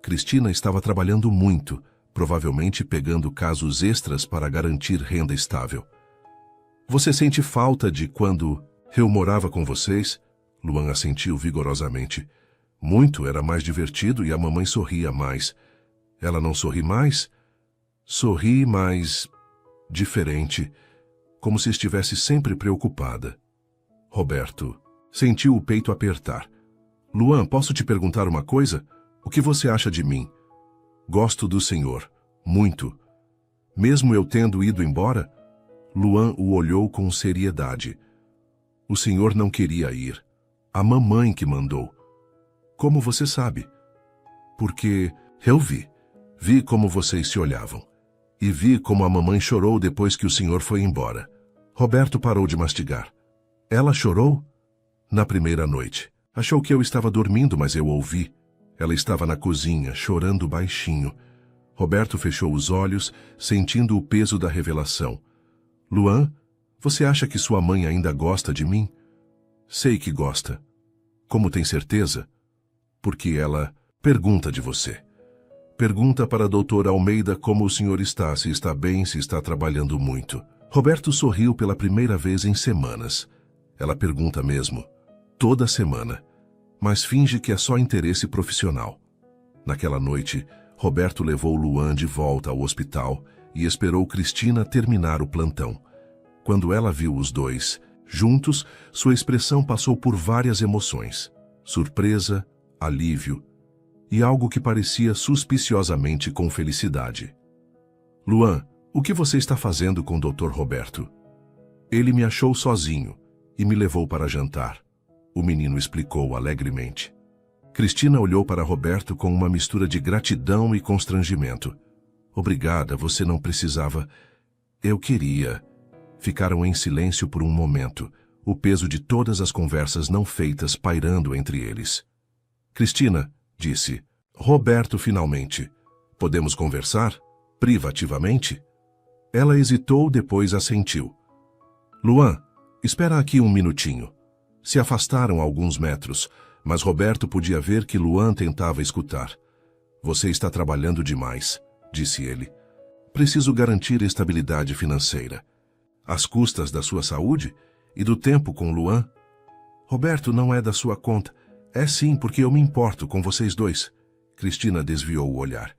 Cristina estava trabalhando muito, provavelmente pegando casos extras para garantir renda estável. Você sente falta de quando eu morava com vocês? Luan assentiu vigorosamente. Muito, era mais divertido e a mamãe sorria mais. Ela não sorri mais? Sorri, mas diferente, como se estivesse sempre preocupada. Roberto sentiu o peito apertar. Luan, posso te perguntar uma coisa? O que você acha de mim? Gosto do senhor, muito. Mesmo eu tendo ido embora? Luan o olhou com seriedade. O senhor não queria ir. A mamãe que mandou. Como você sabe? Porque eu vi. Vi como vocês se olhavam. E vi como a mamãe chorou depois que o senhor foi embora. Roberto parou de mastigar. Ela chorou? Na primeira noite. Achou que eu estava dormindo, mas eu ouvi. Ela estava na cozinha, chorando baixinho. Roberto fechou os olhos, sentindo o peso da revelação. Luan, você acha que sua mãe ainda gosta de mim? Sei que gosta. Como tem certeza? Porque ela pergunta de você. Pergunta para a doutora Almeida como o senhor está, se está bem, se está trabalhando muito. Roberto sorriu pela primeira vez em semanas. Ela pergunta mesmo. Toda semana. Mas finge que é só interesse profissional. Naquela noite, Roberto levou Luan de volta ao hospital e esperou Cristina terminar o plantão. Quando ela viu os dois, juntos, sua expressão passou por várias emoções. Surpresa, alívio e algo que parecia suspiciosamente com felicidade. Luan, o que você está fazendo com o Dr. Roberto? Ele me achou sozinho e me levou para jantar. O menino explicou alegremente. Cristina olhou para Roberto com uma mistura de gratidão e constrangimento. Obrigada, você não precisava. Eu queria. Ficaram em silêncio por um momento, o peso de todas as conversas não feitas pairando entre eles. Cristina, disse. Roberto, finalmente. Podemos conversar? Privativamente? Ela hesitou, depois assentiu. Luan, espera aqui um minutinho. Se afastaram alguns metros, mas Roberto podia ver que Luan tentava escutar. Você está trabalhando demais, disse ele. Preciso garantir estabilidade financeira. Às custas da sua saúde e do tempo com Luan? Roberto, não é da sua conta. É sim, porque eu me importo com vocês dois. Cristina desviou o olhar.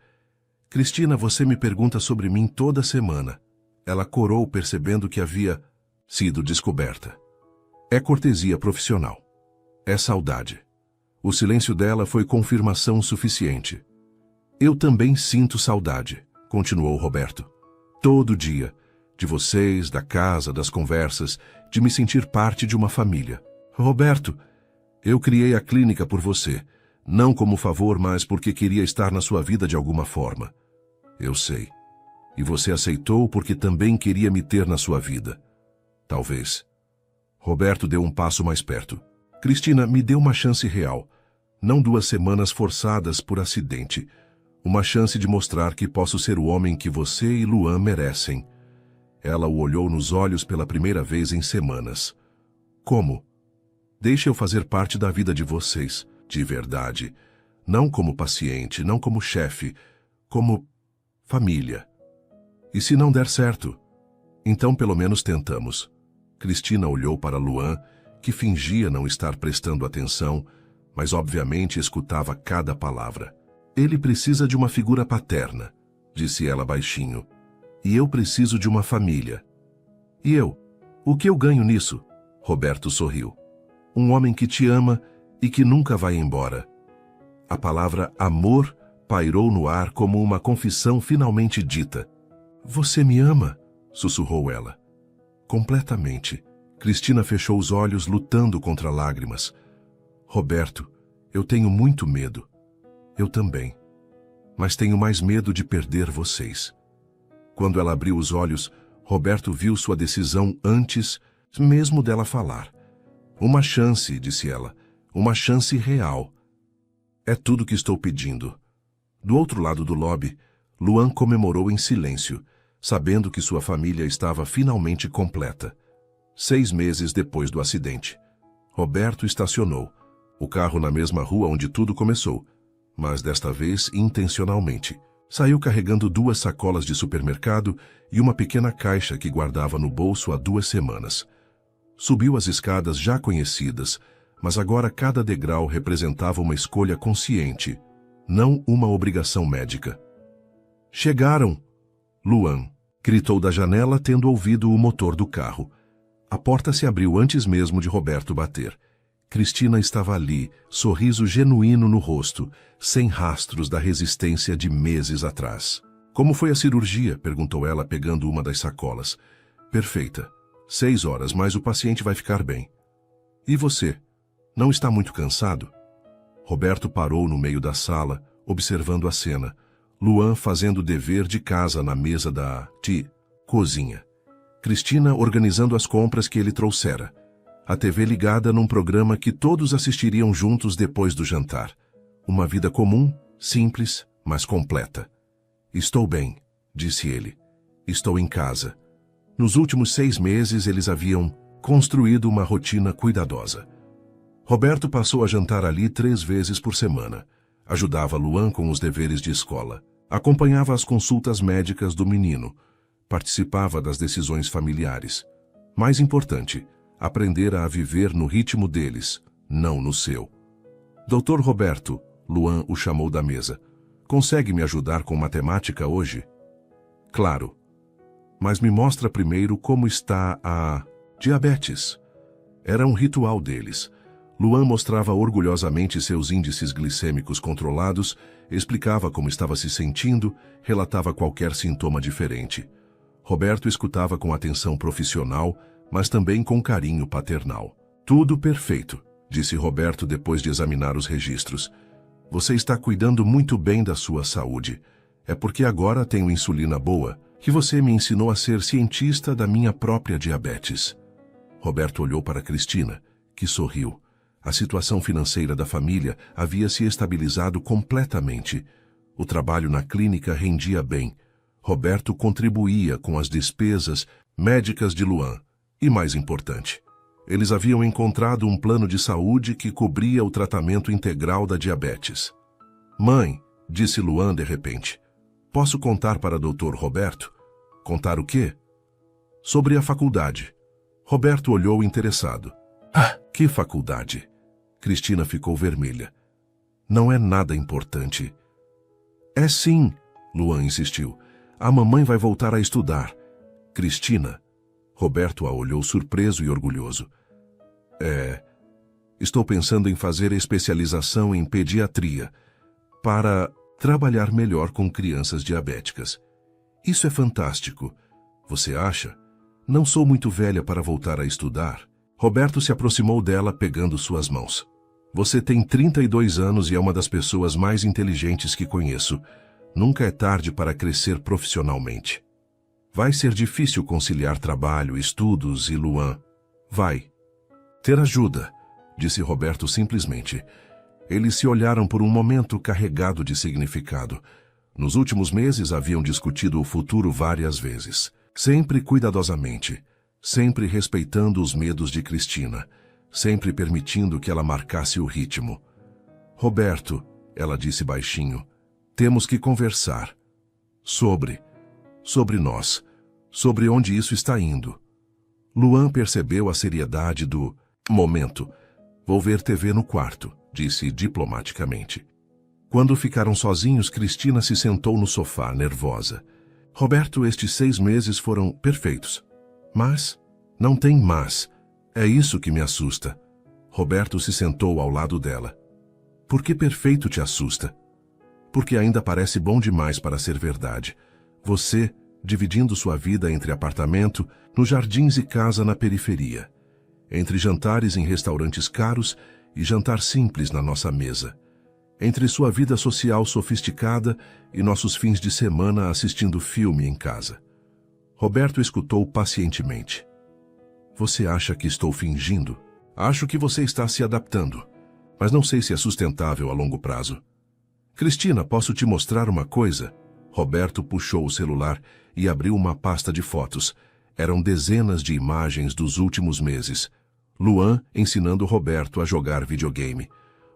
Cristina, você me pergunta sobre mim toda semana. Ela corou, percebendo que havia sido descoberta. É cortesia profissional. É saudade. O silêncio dela foi confirmação suficiente. Eu também sinto saudade, continuou Roberto. Todo dia. De vocês, da casa, das conversas, de me sentir parte de uma família. Roberto, eu criei a clínica por você. Não como favor, mas porque queria estar na sua vida de alguma forma. Eu sei. E você aceitou porque também queria me ter na sua vida. Talvez. Roberto deu um passo mais perto. Cristina, me dê uma chance real. Não 2 semanas forçadas por acidente. Uma chance de mostrar que posso ser o homem que você e Luan merecem. Ela o olhou nos olhos pela primeira vez em semanas. Como? Deixe eu fazer parte da vida de vocês, de verdade. Não como paciente, não como chefe, como família. E se não der certo? Então pelo menos tentamos. Cristina olhou para Luan, que fingia não estar prestando atenção, mas obviamente escutava cada palavra. Ele precisa de uma figura paterna, disse ela baixinho. E eu preciso de uma família. E eu? O que eu ganho nisso? Roberto sorriu. Um homem que te ama e que nunca vai embora. A palavra amor pairou no ar como uma confissão finalmente dita. Você me ama? Sussurrou ela. Completamente. Cristina fechou os olhos, lutando contra lágrimas. Roberto, eu tenho muito medo. Eu também. Mas tenho mais medo de perder vocês. Quando ela abriu os olhos, Roberto viu sua decisão antes mesmo dela falar. Uma chance, disse ela. Uma chance real. É tudo que estou pedindo. Do outro lado do lobby, Luan comemorou em silêncio, sabendo que sua família estava finalmente completa. 6 meses depois do acidente. Roberto estacionou, o carro na mesma rua onde tudo começou, mas desta vez intencionalmente. Saiu carregando 2 sacolas de supermercado e uma pequena caixa que guardava no bolso há 2 semanas. Subiu as escadas já conhecidas, mas agora cada degrau representava uma escolha consciente, não uma obrigação médica. Chegaram! Luan gritou da janela, tendo ouvido o motor do carro. A porta se abriu antes mesmo de Roberto bater. Cristina estava ali, sorriso genuíno no rosto, sem rastros da resistência de meses atrás. Como foi a cirurgia? Perguntou ela, pegando uma das sacolas. Perfeita. 6 horas, mas o paciente vai ficar bem. E você? Não está muito cansado? Roberto parou no meio da sala, observando a cena. Luan fazendo o dever de casa na mesa da cozinha. Cristina organizando as compras que ele trouxera. A TV ligada num programa que todos assistiriam juntos depois do jantar. Uma vida comum, simples, mas completa. Estou bem, disse ele. Estou em casa. Nos últimos 6 meses eles haviam construído uma rotina cuidadosa. Roberto passou a jantar ali 3 vezes por semana. Ajudava Luan com os deveres de escola. Acompanhava as consultas médicas do menino. Participava das decisões familiares. Mais importante, aprendera a viver no ritmo deles, não no seu. Doutor Roberto, Luan o chamou da mesa. Consegue me ajudar com matemática hoje? Claro. Mas me mostra primeiro como está a diabetes. Era um ritual deles. Luan mostrava orgulhosamente seus índices glicêmicos controlados, explicava como estava se sentindo, relatava qualquer sintoma diferente. Roberto escutava com atenção profissional, mas também com carinho paternal. Tudo perfeito, disse Roberto depois de examinar os registros. Você está cuidando muito bem da sua saúde. É porque agora tenho insulina boa, que você me ensinou a ser cientista da minha própria diabetes. Roberto olhou para Cristina, que sorriu. A situação financeira da família havia se estabilizado completamente. O trabalho na clínica rendia bem. Roberto contribuía com as despesas médicas de Luan. E mais importante, eles haviam encontrado um plano de saúde que cobria o tratamento integral da diabetes. Mãe, disse Luan de repente, posso contar para Dr. Roberto? Contar o quê? Sobre a faculdade. Roberto olhou interessado. Que faculdade? Cristina ficou vermelha. Não é nada importante. É sim, Luan insistiu. A mamãe vai voltar a estudar. Cristina. Roberto a olhou surpreso e orgulhoso. Estou pensando em fazer especialização em pediatria para trabalhar melhor com crianças diabéticas. Isso é fantástico. Você acha? Não sou muito velha para voltar a estudar. Roberto se aproximou dela pegando suas mãos. Você tem 32 anos e é uma das pessoas mais inteligentes que conheço. Nunca é tarde para crescer profissionalmente. Vai ser difícil conciliar trabalho, estudos e Luan. Vai. Ter ajuda, disse Roberto simplesmente. Eles se olharam por um momento carregado de significado. Nos últimos meses haviam discutido o futuro várias vezes. Sempre cuidadosamente, sempre respeitando os medos de Cristina, sempre permitindo que ela marcasse o ritmo. Roberto, ela disse baixinho, temos que conversar. Sobre nós, sobre onde isso está indo. Luan percebeu a seriedade do momento. Vou ver TV no quarto, disse diplomaticamente. Quando ficaram sozinhos, Cristina se sentou no sofá, nervosa. Roberto, estes 6 meses foram perfeitos. Mas, não tem mas. É isso que me assusta. Roberto se sentou ao lado dela. Por que perfeito te assusta? Porque ainda parece bom demais para ser verdade. Você, dividindo sua vida entre apartamento, nos jardins e casa na periferia. Entre jantares em restaurantes caros e jantar simples na nossa mesa. Entre sua vida social sofisticada e nossos fins de semana assistindo filme em casa. Roberto escutou pacientemente. Você acha que estou fingindo? Acho que você está se adaptando, mas não sei se é sustentável a longo prazo. Cristina, posso te mostrar uma coisa? Roberto puxou o celular e abriu uma pasta de fotos. Eram dezenas de imagens dos últimos meses. Luan ensinando Roberto a jogar videogame.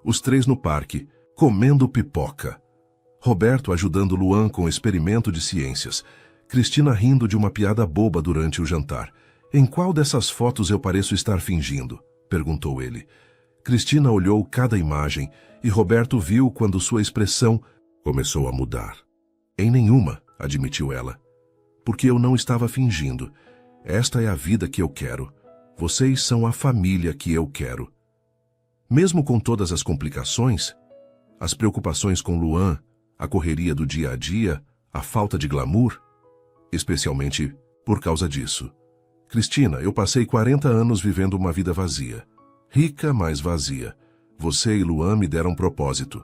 Os 3 no parque, comendo pipoca. Roberto ajudando Luan com o experimento de ciências. Cristina rindo de uma piada boba durante o jantar. Em qual dessas fotos eu pareço estar fingindo? Perguntou ele. Cristina olhou cada imagem e Roberto viu quando sua expressão começou a mudar. Em nenhuma, admitiu ela. Porque eu não estava fingindo. Esta é a vida que eu quero. Vocês são a família que eu quero. Mesmo com todas as complicações, as preocupações com Luan, a correria do dia a dia, a falta de glamour, especialmente por causa disso. Cristina, eu passei 40 anos vivendo uma vida vazia. Rica, mas vazia. Você e Luan me deram propósito.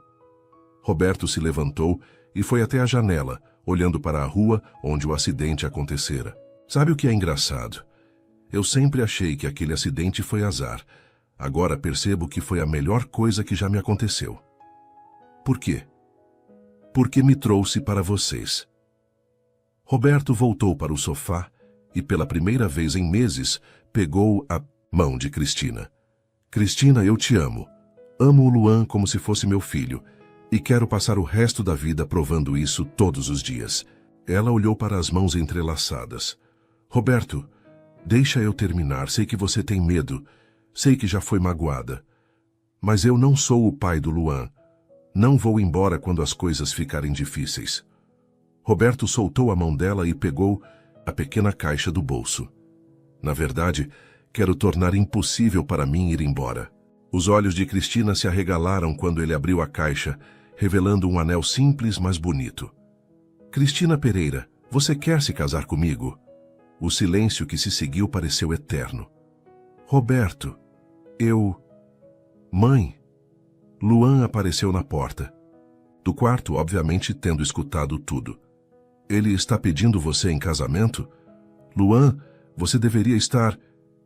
Roberto se levantou e foi até a janela, olhando para a rua onde o acidente acontecera. Sabe o que é engraçado? Eu sempre achei que aquele acidente foi azar. Agora percebo que foi a melhor coisa que já me aconteceu. Por quê? Porque me trouxe para vocês. Roberto voltou para o sofá e, pela primeira vez em meses, pegou a mão de Cristina. Cristina, eu te amo. Amo o Luan como se fosse meu filho e quero passar o resto da vida provando isso todos os dias. Ela olhou para as mãos entrelaçadas. Roberto, deixa eu terminar. Sei que você tem medo. Sei que já foi magoada. Mas eu não sou o pai do Luan. Não vou embora quando as coisas ficarem difíceis. Roberto soltou a mão dela e pegou a pequena caixa do bolso. Na verdade, quero tornar impossível para mim ir embora. Os olhos de Cristina se arregalaram quando ele abriu a caixa, revelando um anel simples, mas bonito. Cristina Pereira, você quer se casar comigo? O silêncio que se seguiu pareceu eterno. Roberto, Mãe. Luan apareceu na porta. Do quarto, obviamente, tendo escutado tudo. Ele está pedindo você em casamento? Luan, você deveria estar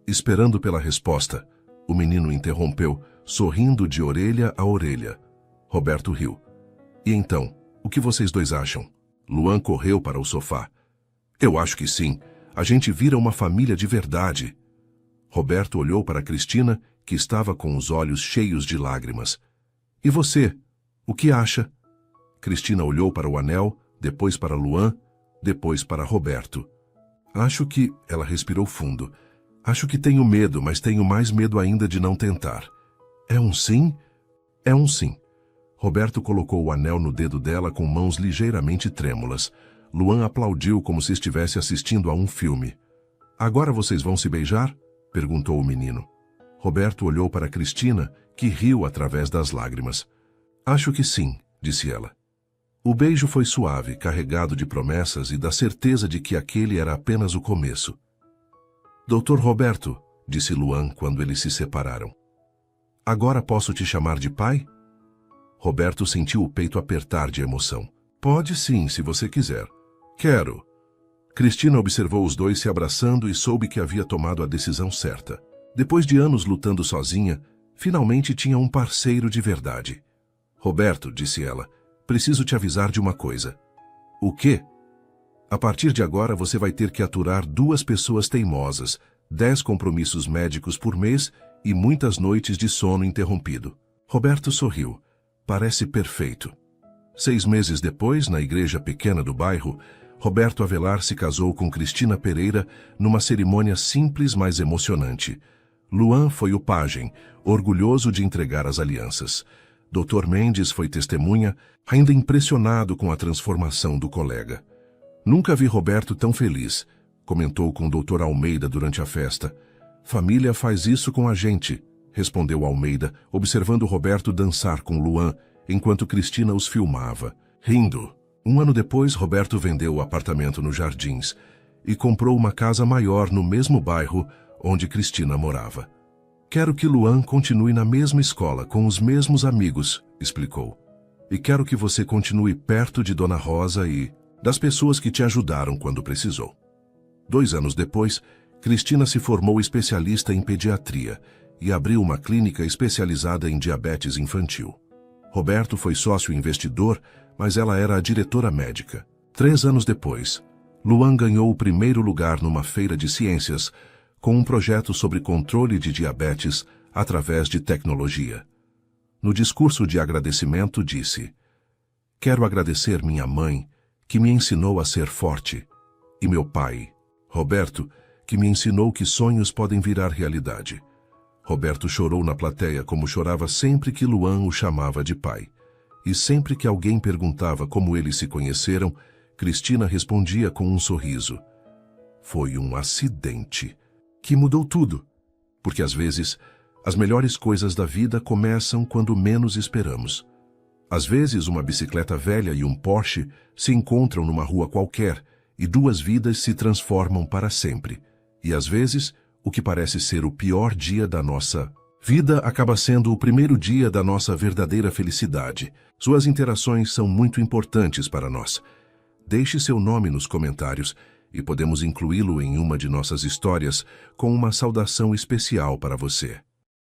esperando pela resposta. O menino interrompeu, sorrindo de orelha a orelha. Roberto riu. E então, o que vocês dois acham? Luan correu para o sofá. Eu acho que sim. A gente vira uma família de verdade. Roberto olhou para Cristina, que estava com os olhos cheios de lágrimas. E você? O que acha? Cristina olhou para o anel, depois para Luan, depois para Roberto. Acho que... Ela respirou fundo. Acho que tenho medo, mas tenho mais medo ainda de não tentar. É um sim? É um sim. Roberto colocou o anel no dedo dela com mãos ligeiramente trêmulas. Luan aplaudiu como se estivesse assistindo a um filme. Agora vocês vão se beijar? Perguntou o menino. Roberto olhou para Cristina, que riu através das lágrimas. Acho que sim, disse ela. O beijo foi suave, carregado de promessas e da certeza de que aquele era apenas o começo. Doutor Roberto, disse Luan quando eles se separaram. Agora posso te chamar de pai? Roberto sentiu o peito apertar de emoção. Pode sim, se você quiser. Quero. Cristina observou os dois se abraçando e soube que havia tomado a decisão certa. Depois de anos lutando sozinha, finalmente tinha um parceiro de verdade. Roberto, disse ela, preciso te avisar de uma coisa. O quê? A partir de agora você vai ter que aturar 2 pessoas teimosas, 10 compromissos médicos por mês e muitas noites de sono interrompido. Roberto sorriu. Parece perfeito. 6 meses depois, na igreja pequena do bairro, Roberto Avelar se casou com Cristina Pereira numa cerimônia simples, mas emocionante. Luan foi o pajem, orgulhoso de entregar as alianças. Dr. Mendes foi testemunha, ainda impressionado com a transformação do colega. Nunca vi Roberto tão feliz, comentou com o Dr. Almeida durante a festa. Família faz isso com a gente, respondeu Almeida, observando Roberto dançar com Luan, enquanto Cristina os filmava, rindo. 1 ano depois, Roberto vendeu o apartamento nos Jardins e comprou uma casa maior no mesmo bairro onde Cristina morava. Quero que Luan continue na mesma escola, com os mesmos amigos, explicou. E quero que você continue perto de Dona Rosa e das pessoas que te ajudaram quando precisou. 2 anos depois, Cristina se formou especialista em pediatria e abriu uma clínica especializada em diabetes infantil. Roberto foi sócio investidor, mas ela era a diretora médica. 3 anos depois, Luan ganhou o primeiro lugar numa feira de ciências com um projeto sobre controle de diabetes através de tecnologia. No discurso de agradecimento, disse: Quero agradecer minha mãe, que me ensinou a ser forte, e meu pai, Roberto, que me ensinou que sonhos podem virar realidade. Roberto chorou na plateia como chorava sempre que Luan o chamava de pai. E sempre que alguém perguntava como eles se conheceram, Cristina respondia com um sorriso. Foi um acidente que mudou tudo, porque às vezes as melhores coisas da vida começam quando menos esperamos. Às vezes uma bicicleta velha e um Porsche se encontram numa rua qualquer e 2 vidas se transformam para sempre. E às vezes o que parece ser o pior dia da nossa vida acaba sendo o primeiro dia da nossa verdadeira felicidade. Suas interações são muito importantes para nós. Deixe seu nome nos comentários e podemos incluí-lo em uma de nossas histórias com uma saudação especial para você.